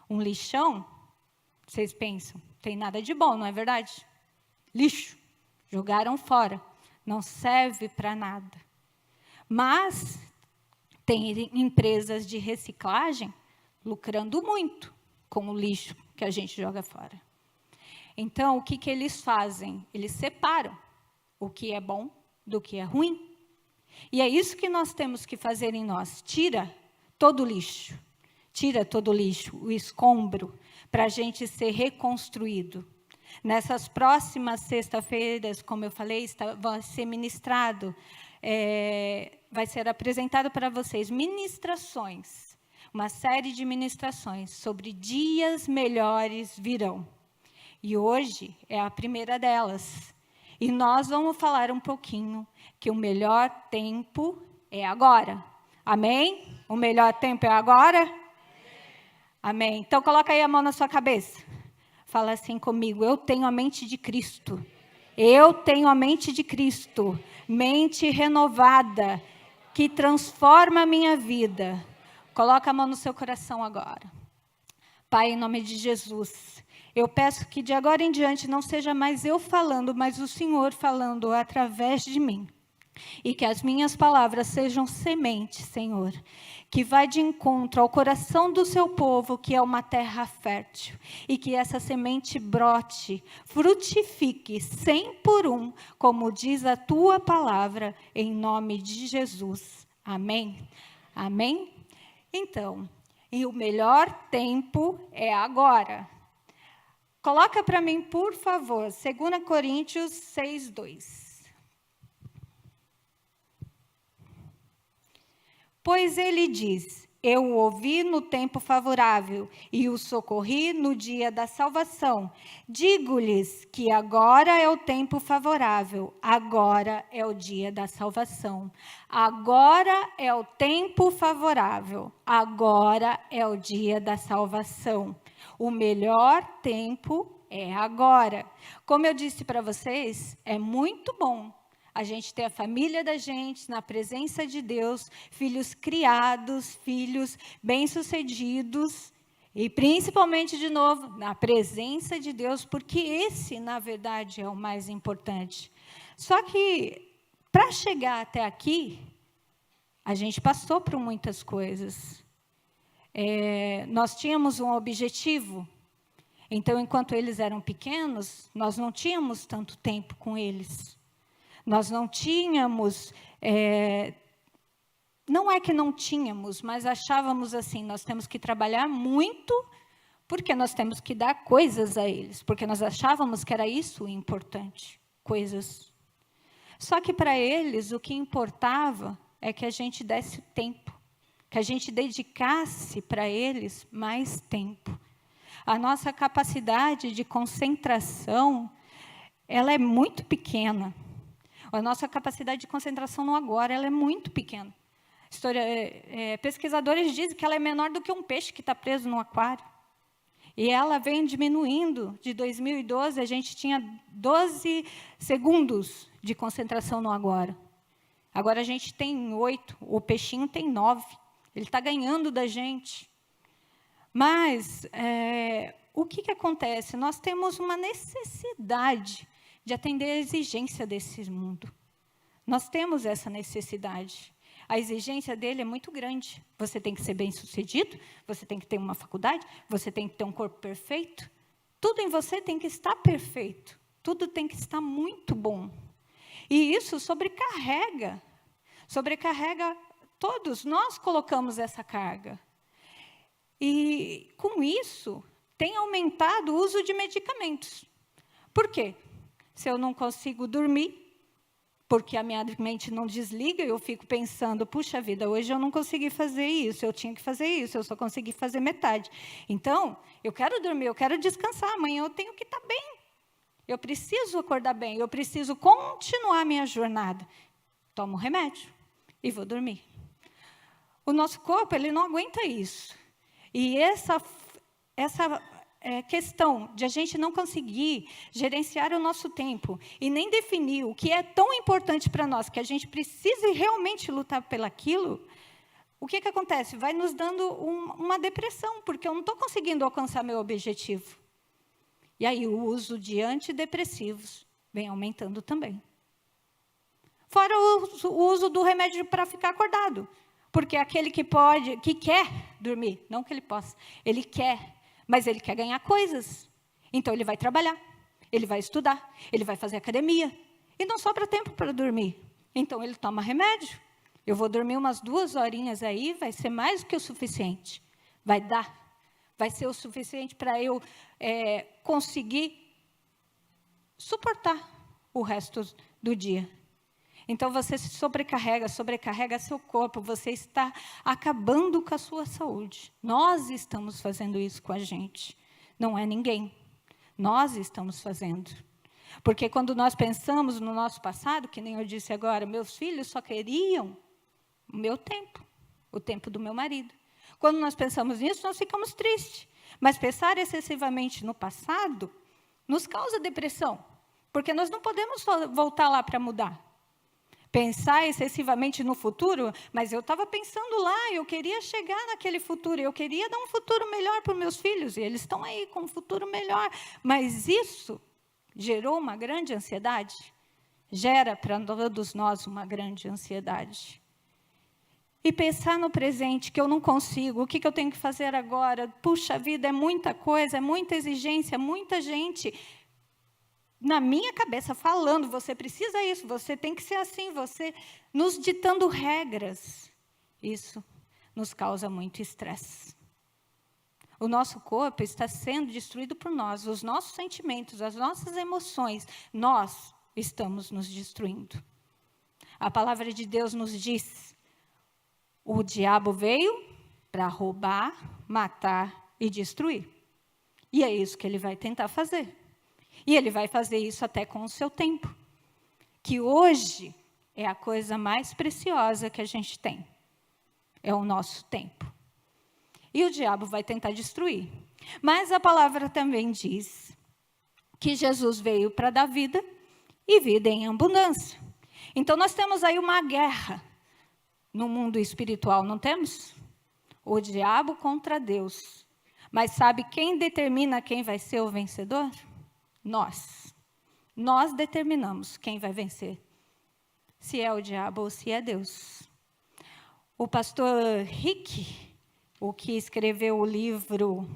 Um lixão, vocês pensam, tem nada de bom, não é verdade? Lixo, jogaram fora, não serve para nada. Mas tem empresas de reciclagem lucrando muito com o lixo que a gente joga fora. Então, o que eles fazem? Eles separam o que é bom do que é ruim. E é isso que nós temos que fazer em nós. Tira todo o lixo, o escombro, para a gente ser reconstruído. Nessas próximas sexta-feiras, como eu falei, vai ser ministrado, vai ser apresentado para vocês ministrações, uma série de ministrações sobre dias melhores virão. E hoje é a primeira delas. E nós vamos falar um pouquinho que o melhor tempo é agora. Amém? O melhor tempo é agora? Amém. Então, coloca aí a mão na sua cabeça. Fala assim comigo: eu tenho a mente de Cristo. Eu tenho a mente de Cristo. Mente renovada, que transforma a minha vida. Coloca a mão no seu coração agora. Pai, em nome de Jesus, eu peço que de agora em diante não seja mais eu falando, mas o Senhor falando através de mim. E que as minhas palavras sejam semente, Senhor, que vai de encontro ao coração do seu povo, que é uma terra fértil. E que essa semente brote, frutifique 100 por 1, como diz a tua palavra, em nome de Jesus. Amém? Amém? Então, e o melhor tempo é agora. Coloca para mim, por favor, 2 Coríntios 6:2. Pois ele diz: eu o ouvi no tempo favorável e o socorri no dia da salvação. Digo-lhes que agora é o tempo favorável, agora é o dia da salvação. Agora é o tempo favorável, agora é o dia da salvação. O melhor tempo é agora. Como eu disse para vocês, é muito bom a gente ter a família da gente na presença de Deus, filhos criados, filhos bem-sucedidos e principalmente, de novo, na presença de Deus, porque esse, na verdade, é o mais importante. Só que, para chegar até aqui, a gente passou por muitas coisas. Nós tínhamos um objetivo. Então, enquanto eles eram pequenos, nós não tínhamos tanto tempo com eles. Nós não tínhamos, não é que não tínhamos, mas achávamos assim, nós temos que trabalhar muito Porque nós temos que dar coisas a eles, porque nós achávamos que era isso o importante, coisas. Só que para eles o que importava é que a gente desse o tempo, que a gente dedicasse para eles mais tempo. A nossa capacidade de concentração, ela é muito pequena. A nossa capacidade de concentração no agora, ela é muito pequena. Pesquisadores dizem que ela é menor do que um peixe que está preso no aquário. E ela vem diminuindo. De 2012, a gente tinha 12 segundos de concentração no agora. Agora a gente tem 8, o peixinho tem 9. Ele está ganhando da gente. Mas o que acontece? Nós temos uma necessidade de atender a exigência desse mundo. Nós temos essa necessidade. A exigência dele é muito grande. Você tem que ser bem-sucedido, você tem que ter uma faculdade, você tem que ter um corpo perfeito. Tudo em você tem que estar perfeito. Tudo tem que estar muito bom. E isso sobrecarrega todos. Nós colocamos essa carga. E, com isso, tem aumentado o uso de medicamentos. Por quê? Se eu não consigo dormir, porque a minha mente não desliga, eu fico pensando, puxa vida, hoje eu não consegui fazer isso, eu tinha que fazer isso, eu só consegui fazer metade. Então, eu quero dormir, eu quero descansar, amanhã eu tenho que estar bem. Eu preciso acordar bem, eu preciso continuar a minha jornada. Tomo remédio e vou dormir. O nosso corpo, ele não aguenta isso. E essa questão de a gente não conseguir gerenciar o nosso tempo e nem definir o que é tão importante para nós, que a gente precisa realmente lutar pelaquilo, o que acontece? Vai nos dando uma depressão, porque eu não estou conseguindo alcançar meu objetivo. E aí o uso de antidepressivos vem aumentando também. Fora o uso do remédio para ficar acordado. Porque aquele que quer dormir, não que ele possa, ele quer, mas ele quer ganhar coisas. Então, ele vai trabalhar, ele vai estudar, ele vai fazer academia, e não sobra tempo para dormir. Então, ele toma remédio. Eu vou dormir umas 2 horinhas aí, vai ser mais do que o suficiente. Vai ser o suficiente para eu conseguir suportar o resto do dia. Então, você se sobrecarrega seu corpo, você está acabando com a sua saúde. Nós estamos fazendo isso com a gente, não é ninguém. Nós estamos fazendo. Porque quando nós pensamos no nosso passado, que nem eu disse agora, meus filhos só queriam o meu tempo, o tempo do meu marido. Quando nós pensamos nisso, nós ficamos tristes. Mas pensar excessivamente no passado nos causa depressão, porque nós não podemos voltar lá para mudar. Pensar excessivamente no futuro, mas eu estava pensando lá, eu queria chegar naquele futuro, eu queria dar um futuro melhor para os meus filhos, e eles estão aí com um futuro melhor. Mas isso gerou uma grande ansiedade? Gera para todos nós uma grande ansiedade. E pensar no presente, que eu não consigo, o que eu tenho que fazer agora? Puxa vida, é muita coisa, é muita exigência, muita gente na minha cabeça falando, você precisa isso, você tem que ser assim, você nos ditando regras. Isso nos causa muito estresse. O nosso corpo está sendo destruído por nós, os nossos sentimentos, as nossas emoções, nós estamos nos destruindo. A palavra de Deus nos diz, o diabo veio para roubar, matar e destruir. E é isso que ele vai tentar fazer. E ele vai fazer isso até com o seu tempo, que hoje é a coisa mais preciosa que a gente tem. É o nosso tempo. E o diabo vai tentar destruir. Mas a palavra também diz que Jesus veio para dar vida e vida em abundância. Então, nós temos aí uma guerra no mundo espiritual, não temos? O diabo contra Deus. Mas sabe quem determina quem vai ser o vencedor? Nós. Nós determinamos quem vai vencer. Se é o diabo ou se é Deus. O pastor Rick, o que escreveu o livro,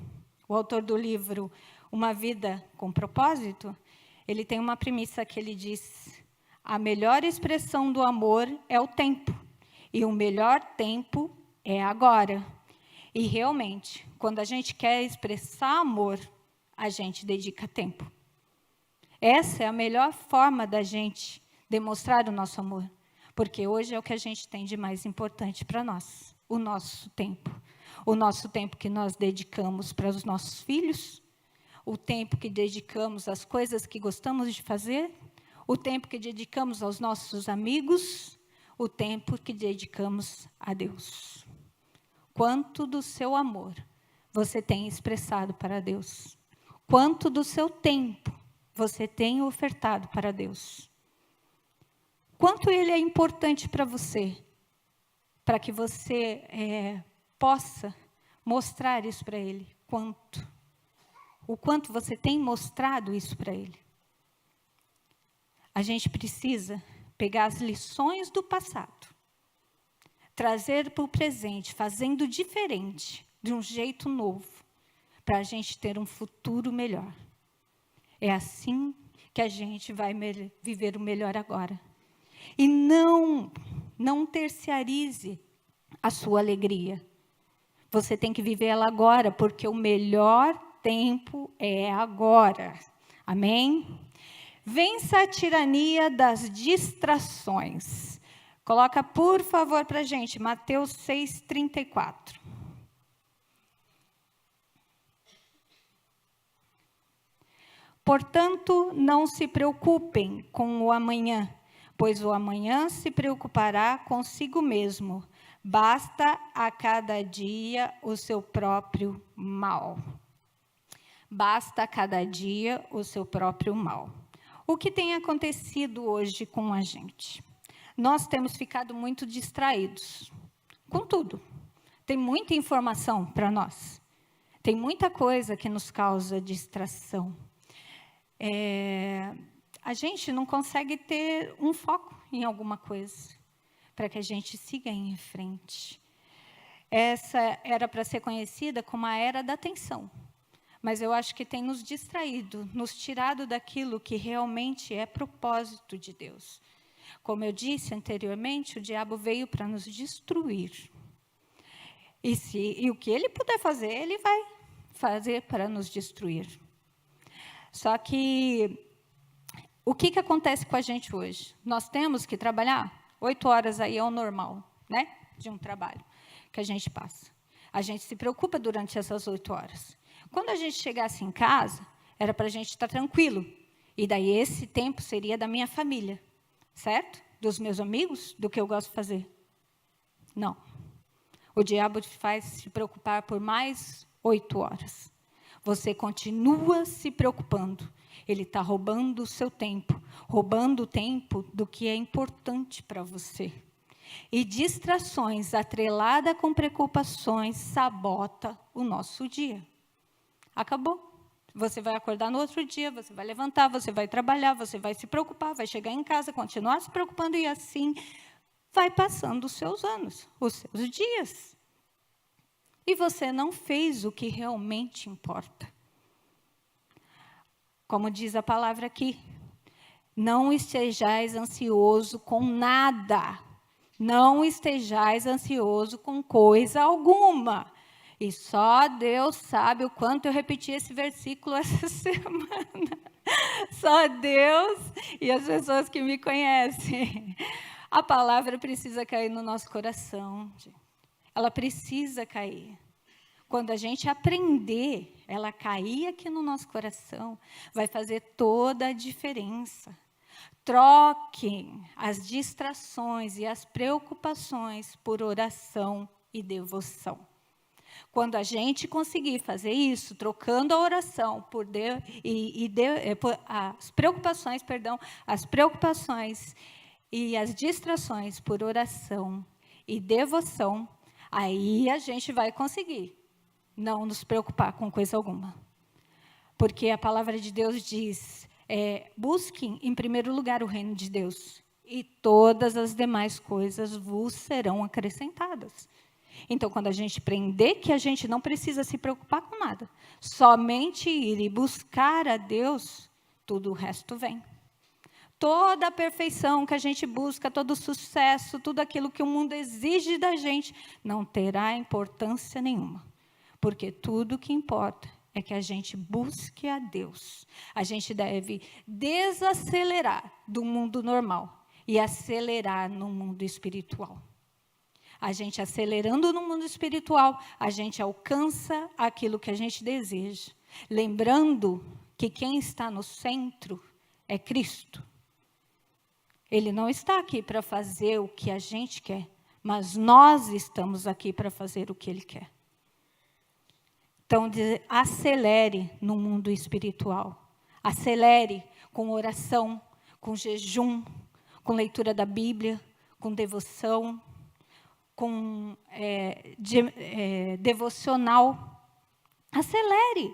o autor do livro Uma Vida com Propósito, ele tem uma premissa que ele diz: a melhor expressão do amor é o tempo, e o melhor tempo é agora. E realmente, quando a gente quer expressar amor, a gente dedica tempo. Essa é a melhor forma da gente demonstrar o nosso amor, porque hoje é o que a gente tem de mais importante para nós, o nosso tempo. O nosso tempo que nós dedicamos para os nossos filhos, o tempo que dedicamos às coisas que gostamos de fazer, o tempo que dedicamos aos nossos amigos, o tempo que dedicamos a Deus. Quanto do seu amor você tem expressado para Deus? Quanto do seu tempo você tem ofertado para Deus? Quanto ele é importante para você, para que você possa mostrar isso para ele? Quanto? O quanto você tem mostrado isso para ele? A gente precisa pegar as lições do passado, trazer para o presente, fazendo diferente, de um jeito novo, para a gente ter um futuro melhor. É assim que a gente vai viver o melhor agora. E não terciarize a sua alegria. Você tem que viver ela agora, porque o melhor tempo é agora. Amém? Vença a tirania das distrações. Coloca, por favor, para a gente, Mateus 6:34. Portanto, não se preocupem com o amanhã, pois o amanhã se preocupará consigo mesmo. Basta a cada dia o seu próprio mal. Basta a cada dia o seu próprio mal. O que tem acontecido hoje com a gente? Nós temos ficado muito distraídos com tudo. Tem muita informação para nós. Tem muita coisa que nos causa distração. A gente não consegue ter um foco em alguma coisa para que a gente siga em frente. Essa era para ser conhecida como a era da atenção. Mas eu acho que tem nos distraído, nos tirado daquilo que realmente é propósito de Deus. Como eu disse anteriormente, o diabo veio para nos destruir. E o que ele puder fazer, ele vai fazer para nos destruir. Só que, o que acontece com a gente hoje? Nós temos que trabalhar 8 horas aí é o normal, né? De um trabalho que a gente passa. A gente se preocupa durante essas 8 horas. Quando a gente chegasse em casa, era para a gente estar tranquilo. E daí esse tempo seria da minha família, certo? Dos meus amigos, do que eu gosto de fazer. Não. O diabo te faz se preocupar por mais 8 horas. Você continua se preocupando. Ele está roubando o seu tempo, roubando o tempo do que é importante para você. E distrações atreladas com preocupações sabota o nosso dia. Acabou. Você vai acordar no outro dia, você vai levantar, você vai trabalhar, você vai se preocupar, vai chegar em casa, continuar se preocupando e assim vai passando os seus anos, os seus dias. E você não fez o que realmente importa. Como diz a palavra aqui, não estejais ansioso com nada. Não estejais ansioso com coisa alguma. E só Deus sabe o quanto eu repeti esse versículo essa semana. Só Deus e as pessoas que me conhecem. A palavra precisa cair no nosso coração. Ela precisa cair. Quando a gente aprender, ela cair aqui no nosso coração, vai fazer toda a diferença. Troquem as distrações e as preocupações por oração e devoção. Quando a gente conseguir fazer isso, trocando a oração por as preocupações e as distrações por oração e devoção, aí a gente vai conseguir não nos preocupar com coisa alguma. Porque a palavra de Deus diz, busquem em primeiro lugar o reino de Deus, e todas as demais coisas vos serão acrescentadas. Então, quando a gente aprender que a gente não precisa se preocupar com nada, somente ir e buscar a Deus, tudo o resto vem. toda a perfeição que a gente busca, todo o sucesso, tudo aquilo que o mundo exige da gente, não terá importância nenhuma. Porque tudo que importa é que a gente busque a Deus. A gente deve desacelerar do mundo normal e acelerar no mundo espiritual. A gente acelerando no mundo espiritual, a gente alcança aquilo que a gente deseja. Lembrando que quem está no centro é Cristo. Ele não está aqui para fazer o que a gente quer, mas nós estamos aqui para fazer o que Ele quer. Então, acelere no mundo espiritual. Acelere com oração, com jejum, com leitura da Bíblia, com devoção, com devocional. Acelere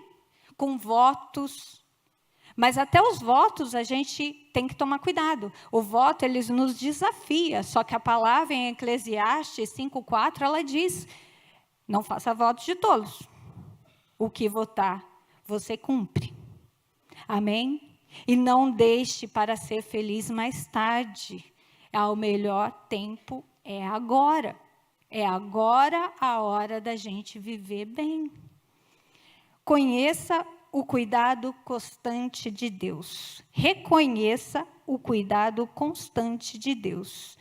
com votos. Mas até os votos a gente tem que tomar cuidado. O voto, ele nos desafia. Só que a palavra em Eclesiastes 5:4, ela diz, não faça votos de tolos. O que votar, você cumpre. Amém? E não deixe para ser feliz mais tarde. O melhor tempo é agora. É agora a hora da gente viver bem. Conheça o cuidado constante de Deus. Reconheça o cuidado constante de Deus.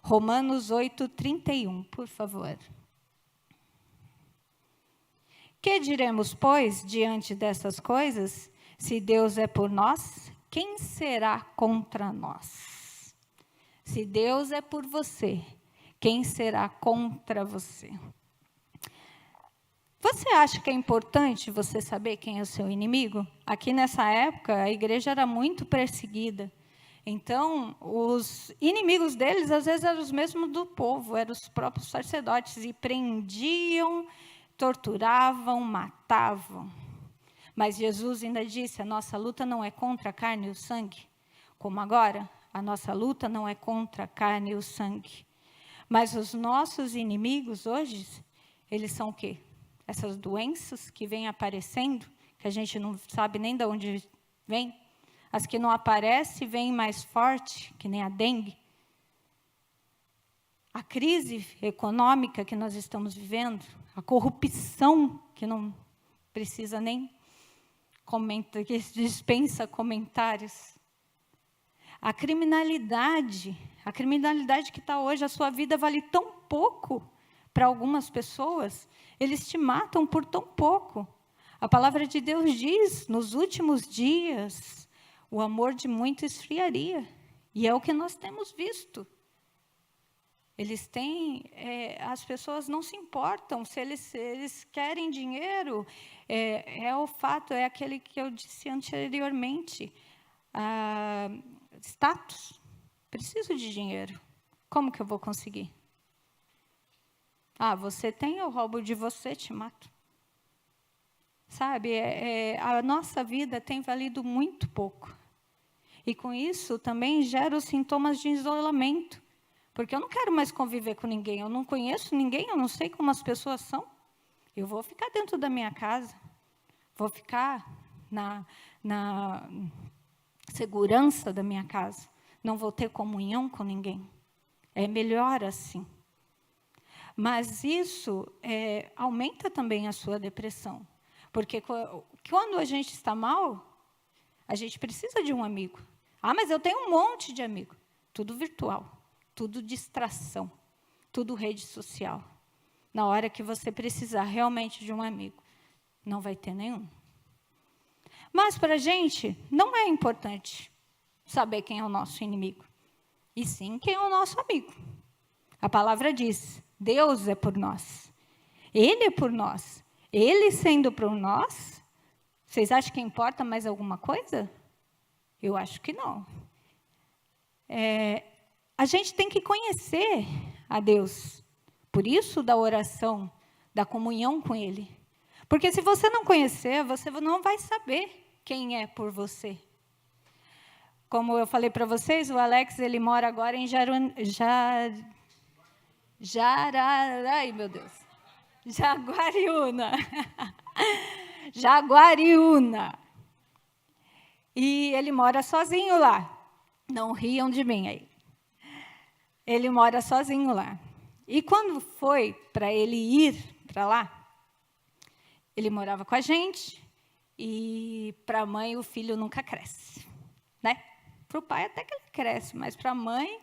Romanos 8:31, por favor. Que diremos, pois, diante dessas coisas? Se Deus é por nós, quem será contra nós? Se Deus é por você, quem será contra você? Você acha que é importante você saber quem é o seu inimigo? Aqui nessa época, a igreja era muito perseguida. Então, os inimigos deles, às vezes, eram os mesmos do povo, eram os próprios sacerdotes, e prendiam, torturavam, matavam. Mas Jesus ainda disse, a nossa luta não é contra a carne e o sangue, como agora, a nossa luta não é contra a carne e o sangue. Mas os nossos inimigos hoje, eles são o quê? Essas doenças que vêm aparecendo, que a gente não sabe nem de onde vem, as que não aparecem vêm mais forte, que nem a dengue. A crise econômica que nós estamos vivendo, a corrupção que não precisa nem comentar, que dispensa comentários. A criminalidade que está hoje, a sua vida vale tão pouco para algumas pessoas, eles te matam por tão pouco. A palavra de Deus diz, nos últimos dias, o amor de muito esfriaria. E é o que nós temos visto. Eles têm, as pessoas não se importam, se eles querem dinheiro, o fato, é aquele que eu disse anteriormente, status, preciso de dinheiro, como que eu vou conseguir? Você tem, eu roubo de você, te mato. Sabe, a nossa vida tem valido muito pouco. E com isso também gera os sintomas de isolamento. Porque eu não quero mais conviver com ninguém, eu não conheço ninguém, eu não sei como as pessoas são. Eu vou ficar dentro da minha casa, vou ficar na segurança da minha casa, não vou ter comunhão com ninguém. É melhor assim. Mas isso aumenta também a sua depressão. Porque quando a gente está mal, a gente precisa de um amigo. Mas eu tenho um monte de amigos. Tudo virtual. Tudo distração, tudo rede social. Na hora que você precisar realmente de um amigo, não vai ter nenhum. Mas para a gente, não é importante saber quem é o nosso inimigo, e sim quem é o nosso amigo. A palavra diz, Deus é por nós. Ele é por nós. Ele sendo por nós, vocês acham que importa mais alguma coisa? Eu acho que não. A gente tem que conhecer a Deus. Por isso, da oração, da comunhão com Ele. Porque se você não conhecer, você não vai saber quem é por você. Como eu falei para vocês, o Alex, ele mora agora em Jaguariúna. Jaguariúna. E ele mora sozinho lá. Não riam de mim aí. Ele mora sozinho lá. E quando foi para ele ir para lá, ele morava com a gente, e para a mãe o filho nunca cresce, né? Para o pai até que ele cresce, mas para a mãe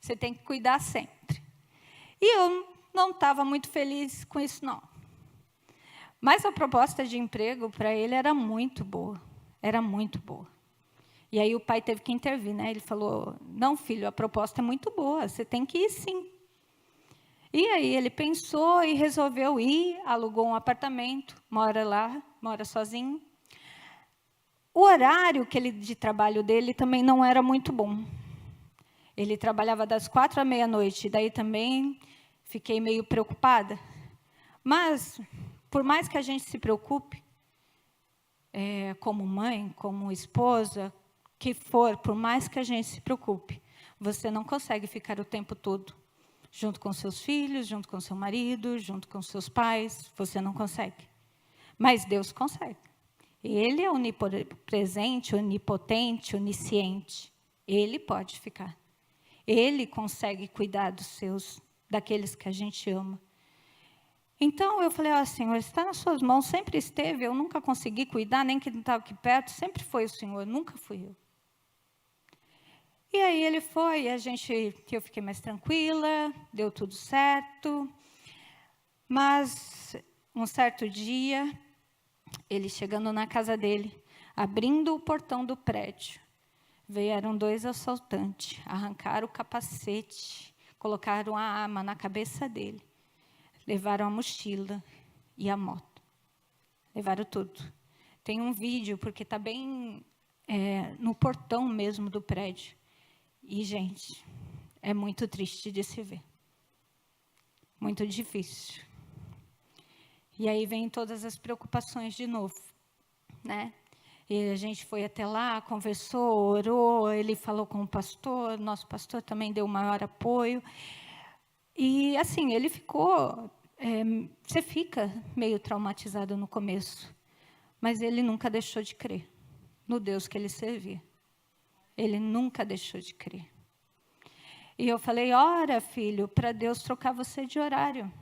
você tem que cuidar sempre. E eu não estava muito feliz com isso, não. Mas a proposta de emprego para ele era muito boa, era muito boa. E aí o pai teve que intervir, né? Ele falou, não, filho, a proposta é muito boa, você tem que ir sim. E aí ele pensou e resolveu ir, alugou um apartamento, mora lá, mora sozinho. O horário de trabalho dele também não era muito bom. Ele trabalhava das 4 à meia-noite, daí também fiquei meio preocupada. Mas, por mais que a gente se preocupe, como mãe, como esposa, que for, por mais que a gente se preocupe, você não consegue ficar o tempo todo junto com seus filhos, junto com seu marido, junto com seus pais, você não consegue. Mas Deus consegue. Ele é onipresente, onipotente, onisciente. Ele pode ficar. Ele consegue cuidar dos seus, daqueles que a gente ama. Então, eu falei, Senhor, está nas suas mãos, sempre esteve, eu nunca consegui cuidar, nem que não estava aqui perto, sempre foi o Senhor, nunca fui eu. E aí ele foi, eu fiquei mais tranquila, deu tudo certo. Mas, um certo dia, ele chegando na casa dele, abrindo o portão do prédio, vieram 2 assaltantes, arrancaram o capacete, colocaram a arma na cabeça dele, levaram a mochila e a moto. Levaram tudo. Tem um vídeo, porque está bem no portão mesmo do prédio. E, gente, é muito triste de se ver. Muito difícil. E aí vem todas as preocupações de novo, né? E a gente foi até lá, conversou, orou, ele falou com o pastor, nosso pastor também deu o maior apoio. E, assim, ele ficou... você fica meio traumatizado no começo, mas ele nunca deixou de crer no Deus que ele servia. Ele nunca deixou de crer. E eu falei, ora, filho, para Deus trocar você de horário.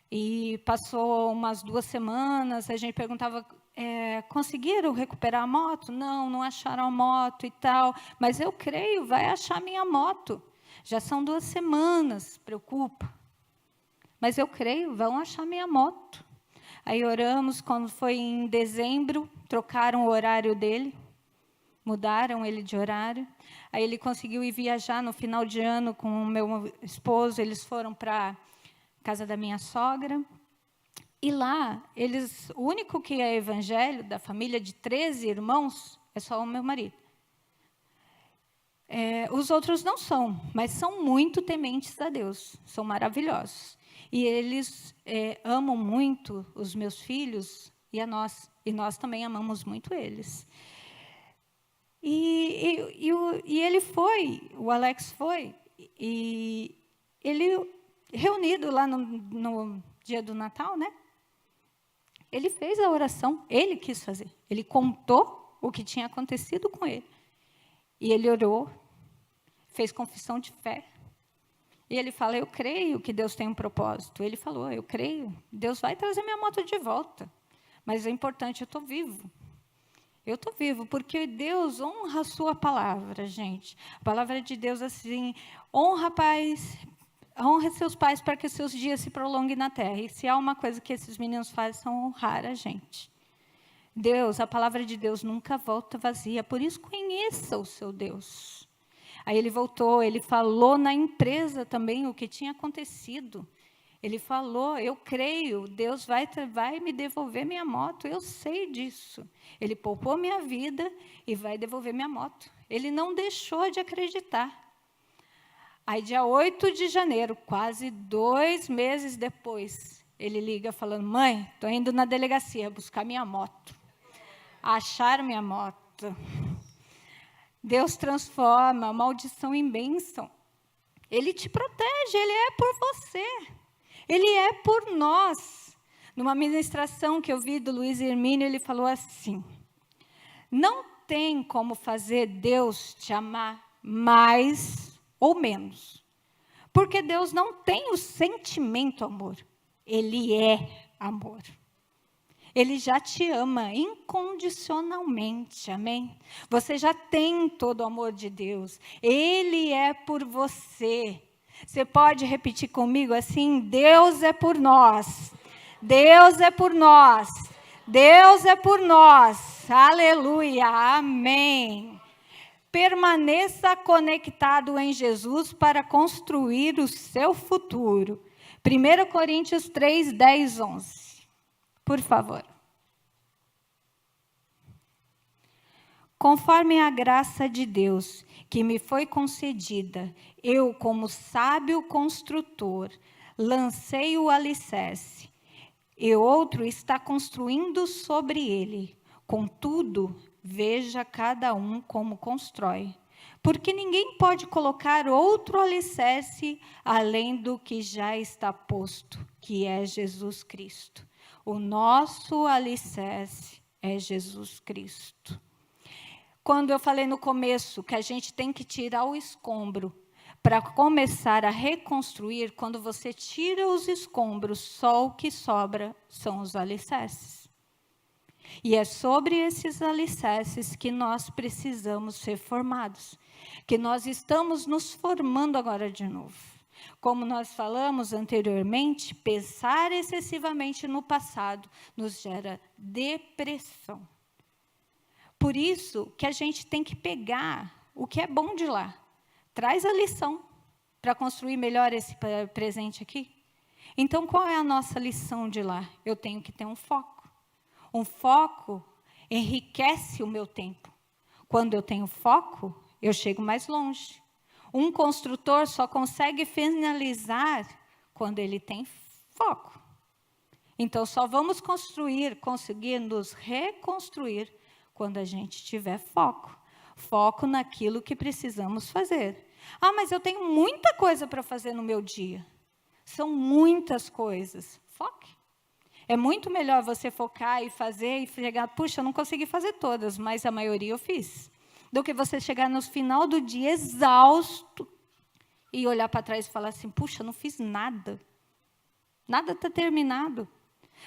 E passou umas 2 semanas, a gente perguntava, conseguiram recuperar a moto? Não, não acharam a moto e tal. Mas eu creio, vai achar minha moto. Já são 2 semanas, preocupa. Mas eu creio, vão achar minha moto. Aí oramos, quando foi em dezembro, trocaram o horário dele. Mudaram ele de horário. Aí ele conseguiu ir viajar no final de ano com o meu esposo. Eles foram para a casa da minha sogra. E lá, o único que é evangelho da família de 13 irmãos é só o meu marido. Os outros não são, mas são muito tementes a Deus. São maravilhosos. E eles amam muito os meus filhos e a nós. E nós também amamos muito eles. E ele foi, o Alex foi, e ele, reunido lá no dia do Natal, né? Ele fez a oração, ele quis fazer. Ele contou o que tinha acontecido com ele. E ele orou, fez confissão de fé. E ele fala, eu creio que Deus tem um propósito. Ele falou, eu creio, Deus vai trazer minha moto de volta. Mas é importante, eu estou vivo. Eu estou vivo, porque Deus honra a sua palavra, gente. A palavra de Deus, assim, honra seus pais para que seus dias se prolonguem na terra. E se há uma coisa que esses meninos fazem, são honrar a gente. Deus, a palavra de Deus nunca volta vazia, por isso conheça o seu Deus. Aí ele voltou, ele falou na empresa também o que tinha acontecido. Ele falou, eu creio, Deus vai me devolver minha moto, eu sei disso. Ele poupou minha vida e vai devolver minha moto. Ele não deixou de acreditar. Aí, dia 8 de janeiro, quase 2 meses depois, ele liga falando, mãe, estou indo na delegacia buscar minha moto. Acharam minha moto. Deus transforma a maldição em bênção. Ele te protege, ele é por você. Ele é por nós. Numa ministração que eu vi do Luiz Hermínio, ele falou assim, não tem como fazer Deus te amar mais ou menos. Porque Deus não tem o sentimento amor. Ele é amor. Ele já te ama incondicionalmente, amém? Você já tem todo o amor de Deus. Ele é por você. Você pode repetir comigo assim? Deus é por nós. Deus é por nós. Deus é por nós. Aleluia, amém. Permaneça conectado em Jesus para construir o seu futuro. 1 Coríntios 3, 10, 11. Por favor. Conforme a graça de Deus que me foi concedida, eu, como sábio construtor, lancei o alicerce, e outro está construindo sobre ele. Contudo, veja cada um como constrói. Porque ninguém pode colocar outro alicerce além do que já está posto, que é Jesus Cristo. O nosso alicerce é Jesus Cristo. Quando eu falei no começo que a gente tem que tirar o escombro para começar a reconstruir, quando você tira os escombros, só o que sobra são os alicerces. E é sobre esses alicerces que nós precisamos ser formados, que nós estamos nos formando agora de novo. Como nós falamos anteriormente, pensar excessivamente no passado nos gera depressão. Por isso que a gente tem que pegar o que é bom de lá. Traz a lição para construir melhor esse presente aqui. Então, qual é a nossa lição de lá? Eu tenho que ter um foco. Um foco enriquece o meu tempo. Quando eu tenho foco, eu chego mais longe. Um construtor só consegue finalizar quando ele tem foco. Então, só vamos conseguir nos reconstruir quando a gente tiver foco. Foco naquilo que precisamos fazer. Ah, mas eu tenho muita coisa para fazer no meu dia. São muitas coisas. Foque. É muito melhor você focar e fazer e chegar, puxa, eu não consegui fazer todas, mas a maioria eu fiz. Do que você chegar no final do dia exausto e olhar para trás e falar assim, puxa, não fiz nada. Nada está terminado.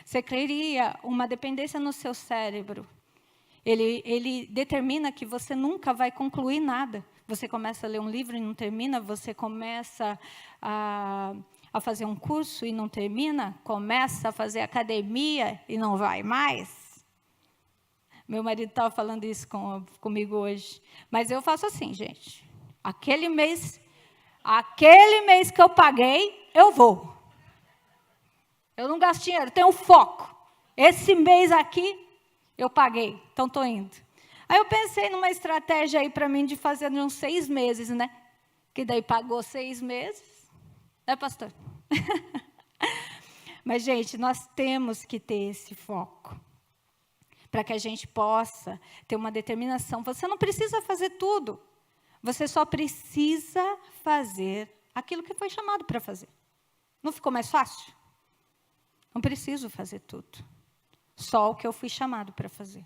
Você cria uma dependência no seu cérebro. Ele determina que você nunca vai concluir nada. Você começa a ler um livro e não termina, você começa a fazer um curso e não termina, começa a fazer academia e não vai mais. Meu marido estava falando isso comigo hoje. Mas eu faço assim, gente. Aquele mês que eu paguei, eu vou. Eu não gasto dinheiro, tenho foco. Esse mês aqui, eu paguei, então estou indo. Aí eu pensei numa estratégia aí para mim de fazer uns 6 meses, né? Que daí pagou 6 meses. Né, pastor? Mas, gente, nós temos que ter esse foco. Para que a gente possa ter uma determinação. Você não precisa fazer tudo. Você só precisa fazer aquilo que foi chamado para fazer. Não ficou mais fácil? Não preciso fazer tudo. Só o que eu fui chamado para fazer.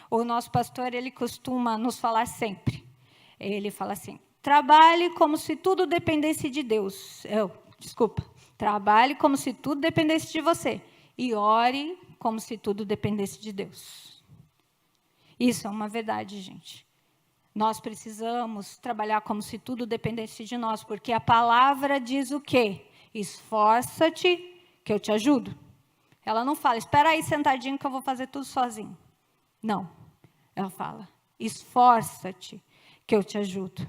O nosso pastor, ele costuma nos falar sempre. Ele fala assim, trabalhe como se tudo dependesse de Deus. Trabalhe como se tudo dependesse de você. E ore como se tudo dependesse de Deus. Isso é uma verdade, gente. Nós precisamos trabalhar como se tudo dependesse de nós, porque a palavra diz o quê? Esforça-te, que eu te ajudo. Ela não fala, espera aí sentadinho que eu vou fazer tudo sozinho. Não. Ela fala, esforça-te, que eu te ajudo.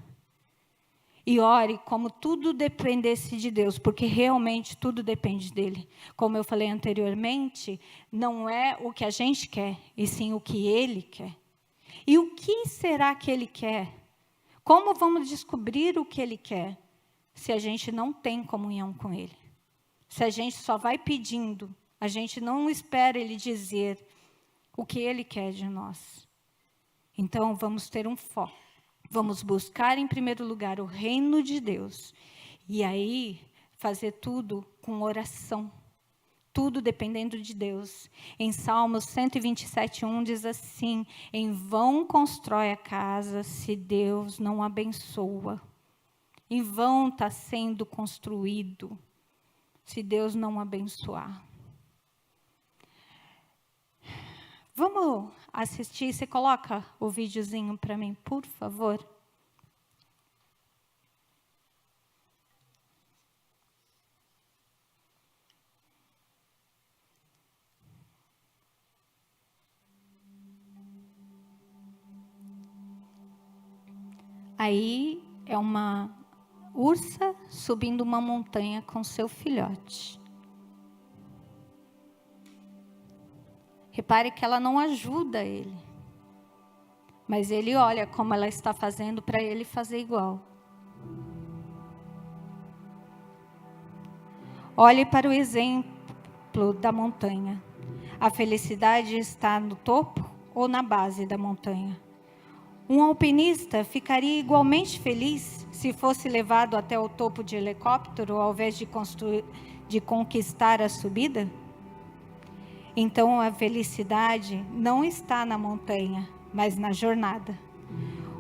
E ore como tudo dependesse de Deus, porque realmente tudo depende dele. Como eu falei anteriormente, não é o que a gente quer, e sim o que ele quer. E o que será que ele quer? Como vamos descobrir o que ele quer, se a gente não tem comunhão com ele? Se a gente só vai pedindo, a gente não espera ele dizer o que ele quer de nós. Então, vamos ter um foco. Vamos buscar, em primeiro lugar, o reino de Deus. E aí, fazer tudo com oração. tudo dependendo de Deus. Em Salmos 127:1 diz assim: em vão constrói a casa se Deus não abençoa. Em vão está sendo construído se Deus não abençoar. Vamos assistir? Você coloca o videozinho para mim, por favor? Aí é uma ursa subindo uma montanha com seu filhote. Repare que ela não ajuda ele, mas ele olha como ela está fazendo para ele fazer igual. Olhe para o exemplo da montanha. A felicidade está no topo ou na base da montanha? Um alpinista ficaria igualmente feliz se fosse levado até o topo de helicóptero ao invés de conquistar a subida? Então a felicidade não está na montanha, mas na jornada.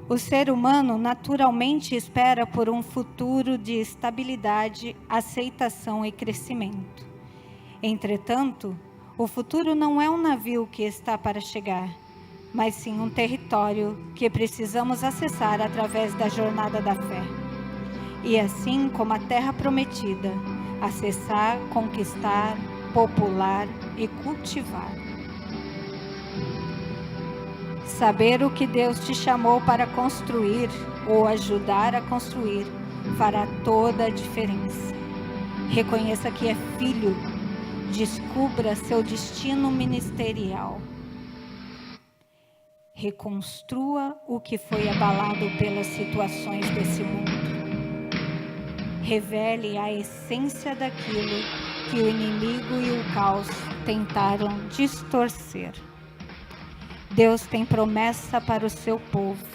O ser humano naturalmente espera por um futuro de estabilidade, aceitação e crescimento. Entretanto, o futuro não é um navio que está para chegar, mas sim um território que precisamos acessar através da jornada da fé. E assim como a terra prometida, acessar, conquistar, popular e cultivar. Saber o que Deus te chamou para construir ou ajudar a construir fará toda a diferença. Reconheça que é filho, descubra seu destino ministerial. Reconstrua o que foi abalado pelas situações desse mundo. Revele a essência daquilo que o inimigo e o caos tentaram distorcer. Deus tem promessa para o seu povo.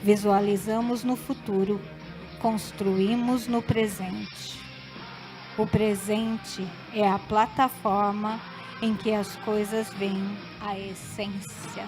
Visualizamos no futuro, construímos no presente. O presente é a plataforma em que as coisas veem a essência.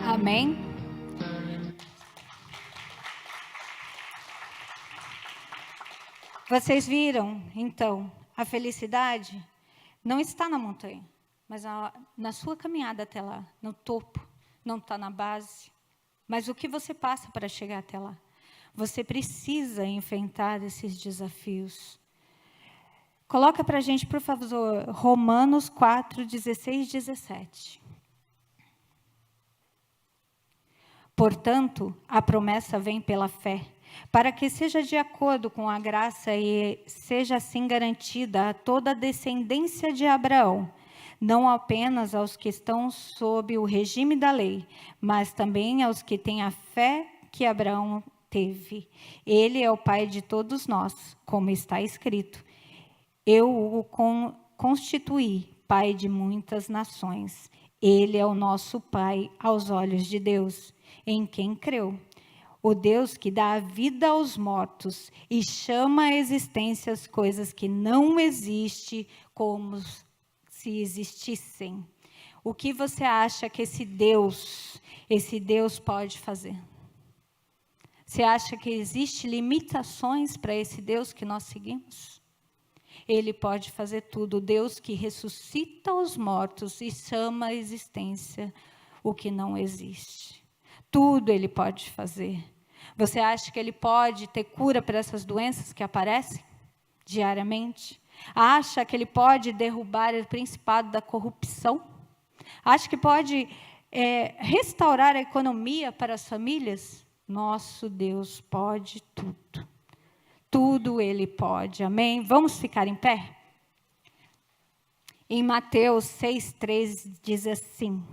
Amém? Vocês viram, então, a felicidade não está na montanha, mas na sua caminhada até lá, no topo, não está na base. Mas o que você passa para chegar até lá? Você precisa enfrentar esses desafios. Coloca para a gente, por favor, Romanos 4, 16 e 17. Portanto, a promessa vem pela fé, para que seja de acordo com a graça e seja assim garantida a toda a descendência de Abraão, não apenas aos que estão sob o regime da lei, mas também aos que têm a fé que Abraão teve. Ele é o pai de todos nós, como está escrito. Eu o constituí pai de muitas nações. Ele é o nosso pai aos olhos de Deus, em quem creu. O Deus que dá a vida aos mortos e chama à existência as coisas que não existem como se existissem. O que você acha que esse Deus pode fazer? Você acha que existem limitações para esse Deus que nós seguimos? Ele pode fazer tudo. O Deus que ressuscita os mortos e chama à existência o que não existe. Tudo Ele pode fazer. Você acha que Ele pode ter cura para essas doenças que aparecem diariamente? Acha que Ele pode derrubar o principado da corrupção? Acha que pode restaurar a economia para as famílias? Nosso Deus pode tudo. Tudo Ele pode. Amém? Vamos ficar em pé? Em Mateus 6,3 diz assim: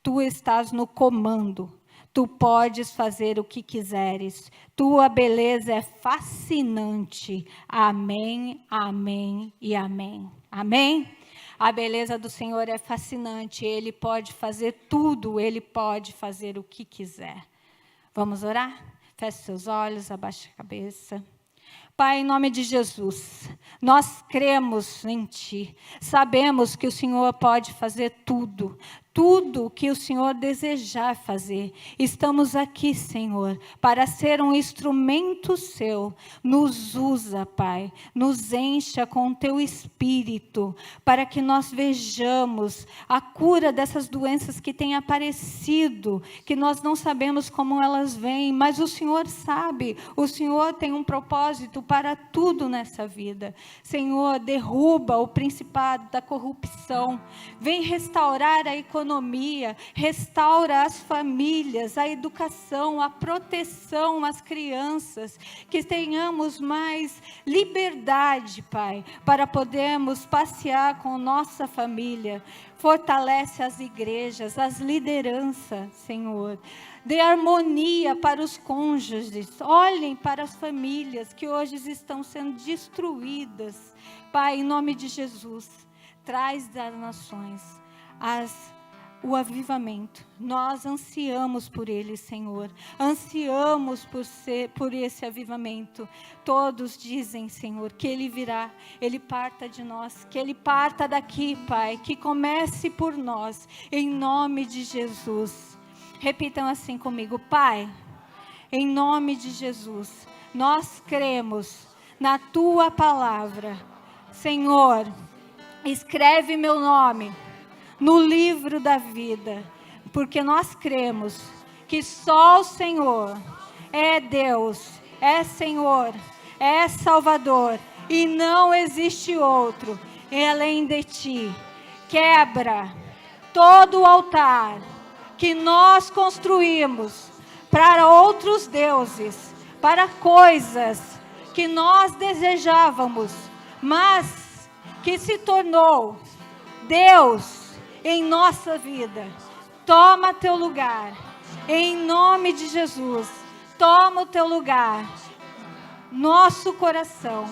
Tu estás no comando, tu podes fazer o que quiseres, tua beleza é fascinante. Amém, amém e amém. Amém? A beleza do Senhor é fascinante, Ele pode fazer tudo, Ele pode fazer o que quiser. Vamos orar? Feche seus olhos, abaixe a cabeça. Pai, em nome de Jesus, nós cremos em Ti, sabemos que o Senhor pode fazer tudo, tudo que o Senhor desejar fazer. Estamos aqui, Senhor, para ser um instrumento Seu. Nos usa, Pai, nos encha com o Teu Espírito, para que nós vejamos a cura dessas doenças que têm aparecido, que nós não sabemos como elas vêm, mas o Senhor sabe, o Senhor tem um propósito para tudo nessa vida. Senhor, derruba o principado da corrupção, vem restaurar a economia, restaura as famílias, a educação, a proteção às crianças, que tenhamos mais liberdade, Pai, para podermos passear com nossa família. Fortalece as igrejas, as lideranças, Senhor. Dê harmonia para os cônjuges. Olhem para as famílias que hoje estão sendo destruídas. Pai, em nome de Jesus, traz das nações o avivamento. Nós ansiamos por ele, Senhor. Ansiamos por esse avivamento. Todos dizem, Senhor, que ele virá, ele parta de nós, que ele parta daqui, Pai, que comece por nós, em nome de Jesus. Repitam assim comigo: Pai, em nome de Jesus, nós cremos na Tua palavra. Senhor, escreve meu nome no livro da vida, porque nós cremos que só o Senhor é Deus, é Senhor, é Salvador, e não existe outro além de Ti. Quebra todo o altar que nós construímos para outros deuses, para coisas que nós desejávamos, mas que se tornou Deus em nossa vida. Toma teu lugar, em nome de Jesus. Toma o teu lugar, nosso coração,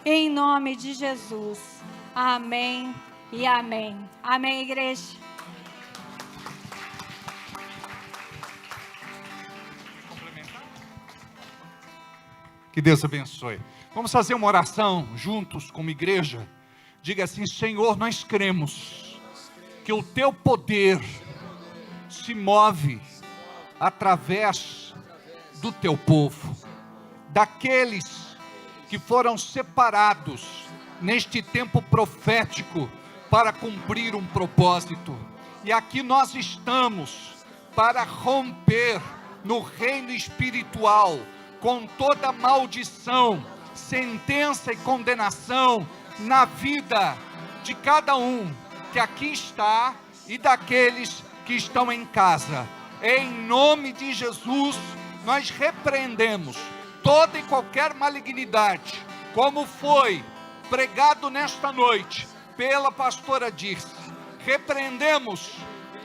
em nome de Jesus. Amém e amém. Amém, igreja. Que Deus abençoe. Vamos fazer uma oração juntos como igreja. Diga assim: Senhor, nós cremos que o Teu poder se move através do Teu povo, daqueles que foram separados neste tempo profético para cumprir um propósito. E aqui nós estamos para romper no reino espiritual com toda maldição, sentença e condenação na vida de cada um que aqui está e daqueles que estão em casa. Em nome de Jesus, nós repreendemos toda e qualquer malignidade, como foi pregado nesta noite pela pastora Dirce. Repreendemos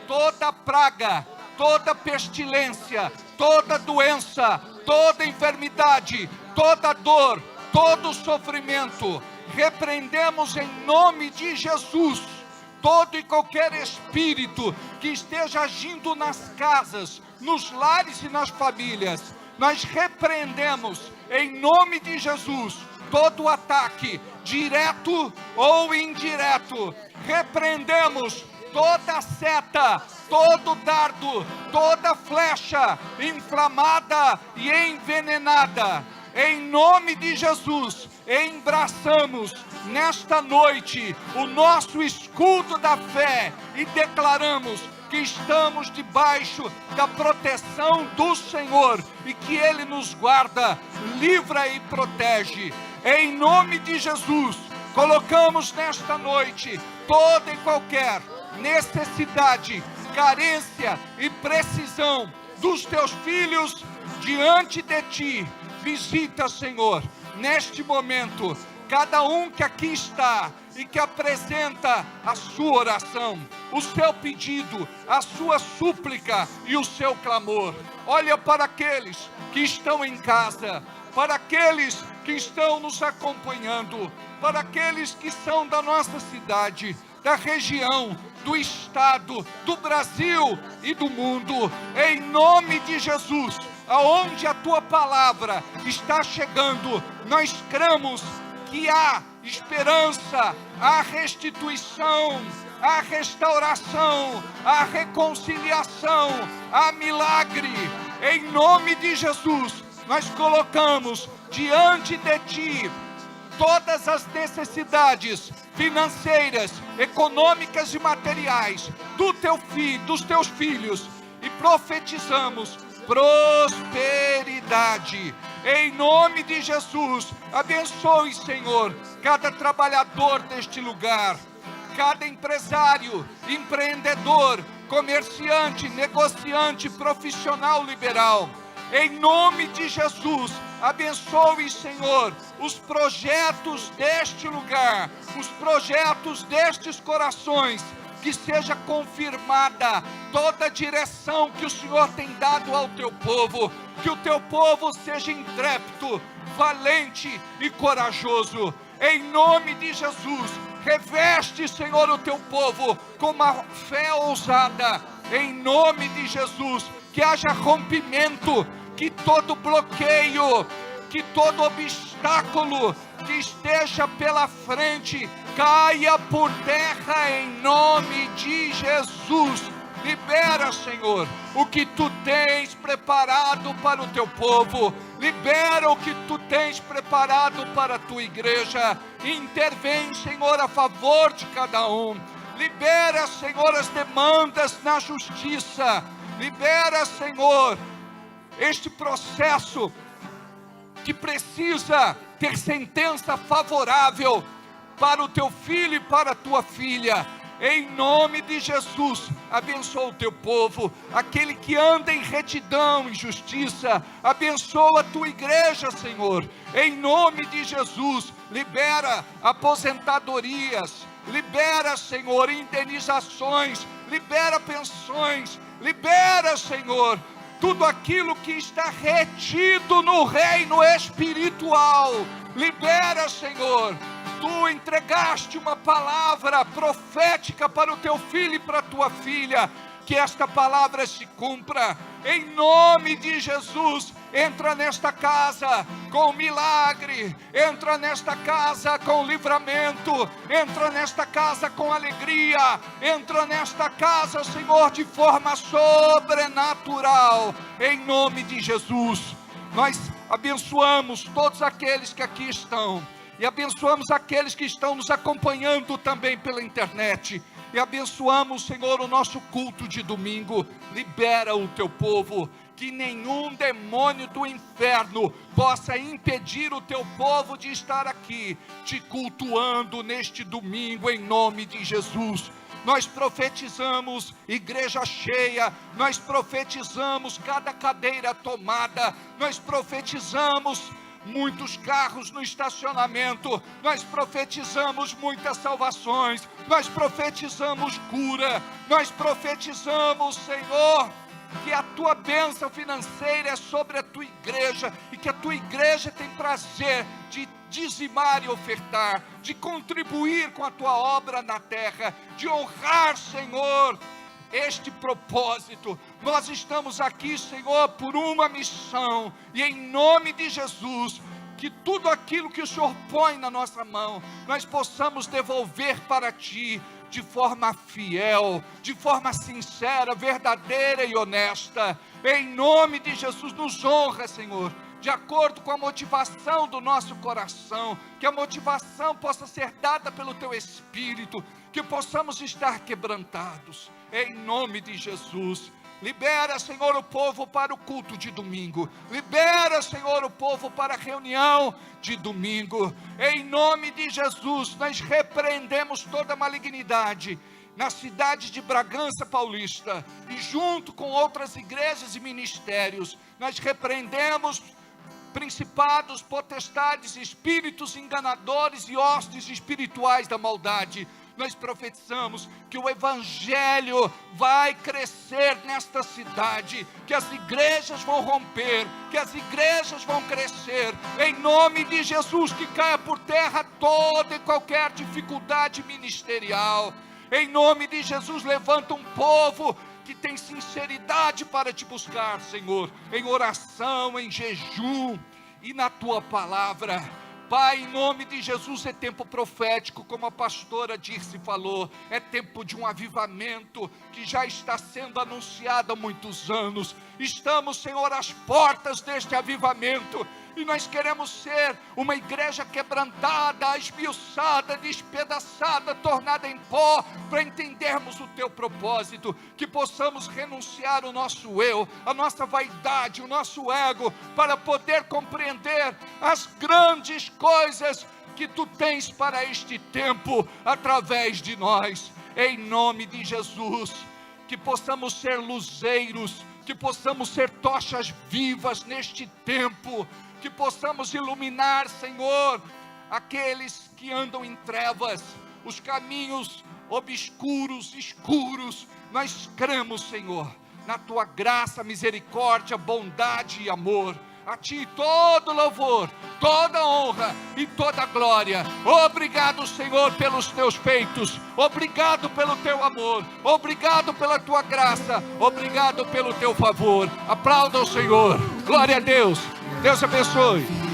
toda praga, toda pestilência, toda doença, toda enfermidade, toda dor, todo sofrimento. Repreendemos em nome de Jesus todo e qualquer espírito que esteja agindo nas casas, nos lares e nas famílias. Nós repreendemos em nome de Jesus todo ataque, direto ou indireto. Repreendemos toda seta, todo dardo, toda flecha inflamada e envenenada. Em nome de Jesus, embraçamos nesta noite o nosso escudo da fé e declaramos que estamos debaixo da proteção do Senhor e que Ele nos guarda, livra e protege. Em nome de Jesus, colocamos nesta noite toda e qualquer necessidade, carência e precisão dos teus filhos diante de ti. Visita, Senhor, neste momento, cada um que aqui está e que apresenta a sua oração, o seu pedido, a sua súplica e o seu clamor. Olha para aqueles que estão em casa, para aqueles que estão nos acompanhando, para aqueles que são da nossa cidade, da região, do estado, do Brasil e do mundo. Em nome de Jesus, aonde a tua palavra está chegando, nós cremos que há esperança, há restituição, há restauração, há reconciliação, há milagre. Em nome de Jesus, nós colocamos diante de ti todas as necessidades financeiras, econômicas e materiais do teu filho, dos teus filhos, e profetizamos prosperidade. Em nome de Jesus, abençoe, Senhor, cada trabalhador deste lugar, cada empresário, empreendedor, comerciante, negociante, profissional liberal. Em nome de Jesus, abençoe, Senhor, os projetos deste lugar, os projetos destes corações, que seja confirmada toda a direção que o Senhor tem dado ao teu povo, que o teu povo seja intrépido, valente e corajoso. Em nome de Jesus, reveste, Senhor, o teu povo com uma fé ousada. Em nome de Jesus, que haja rompimento, que todo bloqueio, que todo obstáculo que esteja pela frente caia por terra em nome de Jesus. Libera, Senhor, o que tu tens preparado para o teu povo. Libera o que tu tens preparado para a tua igreja. Intervém, Senhor, a favor de cada um. Libera, Senhor, as demandas na justiça. Libera, Senhor, este processo que precisa ter sentença favorável para o teu filho e para a tua filha. Em nome de Jesus, abençoa o teu povo, aquele que anda em retidão e justiça. Abençoa a tua igreja, Senhor. Em nome de Jesus, libera aposentadorias, libera, Senhor, indenizações, libera pensões, libera, Senhor, tudo aquilo que está retido no reino espiritual. Libera, Senhor. Tu entregaste uma palavra profética para o teu filho e para a tua filha. Que esta palavra se cumpra. Em nome de Jesus, entra nesta casa com milagre. Entra nesta casa com livramento. Entra nesta casa com alegria. Entra nesta casa, Senhor, de forma sobrenatural. Em nome de Jesus, nós abençoamos todos aqueles que aqui estão. E abençoamos aqueles que estão nos acompanhando também pela internet. E abençoamos, Senhor, o nosso culto de domingo. Libera o teu povo. Que nenhum demônio do inferno possa impedir o teu povo de estar aqui, te cultuando neste domingo, em nome de Jesus. Nós profetizamos igreja cheia, nós profetizamos cada cadeira tomada, nós profetizamos muitos carros no estacionamento, nós profetizamos muitas salvações, nós profetizamos cura, nós profetizamos, Senhor, que a tua bênção financeira é sobre a tua igreja, e que a tua igreja tem prazer de dizimar e ofertar, de contribuir com a tua obra na terra, de honrar, Senhor, este propósito. Nós estamos aqui, Senhor, por uma missão, e em nome de Jesus, que tudo aquilo que o Senhor põe na nossa mão, nós possamos devolver para Ti, de forma fiel, de forma sincera, verdadeira e honesta. Em nome de Jesus, nos honra, Senhor, de acordo com a motivação do nosso coração, que a motivação possa ser dada pelo Teu Espírito, que possamos estar quebrantados, em nome de Jesus. Libera, Senhor, o povo para o culto de domingo. Libera, Senhor, o povo para a reunião de domingo. Em nome de Jesus, nós repreendemos toda malignidade na cidade de Bragança Paulista, e junto com outras igrejas e ministérios, nós repreendemos principados, potestades, espíritos enganadores e hostes espirituais da maldade. Nós profetizamos que o Evangelho vai crescer nesta cidade, que as igrejas vão romper, que as igrejas vão crescer, em nome de Jesus, que caia por terra toda e qualquer dificuldade ministerial. Em nome de Jesus, levanta um povo que tem sinceridade para te buscar, Senhor, em oração, em jejum e na tua palavra. Pai, em nome de Jesus, é tempo profético, como a pastora Dirce falou, é tempo de um avivamento que já está sendo anunciado há muitos anos. Estamos, Senhor, às portas deste avivamento, e nós queremos ser uma igreja quebrantada, esmiuçada, despedaçada, tornada em pó, para entendermos o teu propósito, que possamos renunciar o nosso eu, a nossa vaidade, o nosso ego, para poder compreender as grandes coisas que tu tens para este tempo, através de nós, em nome de Jesus. Que possamos ser luzeiros, que possamos ser tochas vivas neste tempo, que possamos iluminar, Senhor, aqueles que andam em trevas, os caminhos obscuros, escuros. Nós cremos, Senhor, na tua graça, misericórdia, bondade e amor. A ti todo louvor, toda honra e toda glória. Obrigado, Senhor, pelos teus feitos. Obrigado pelo teu amor. Obrigado pela tua graça. Obrigado pelo teu favor. Aplauda o Senhor. Glória a Deus. Deus abençoe.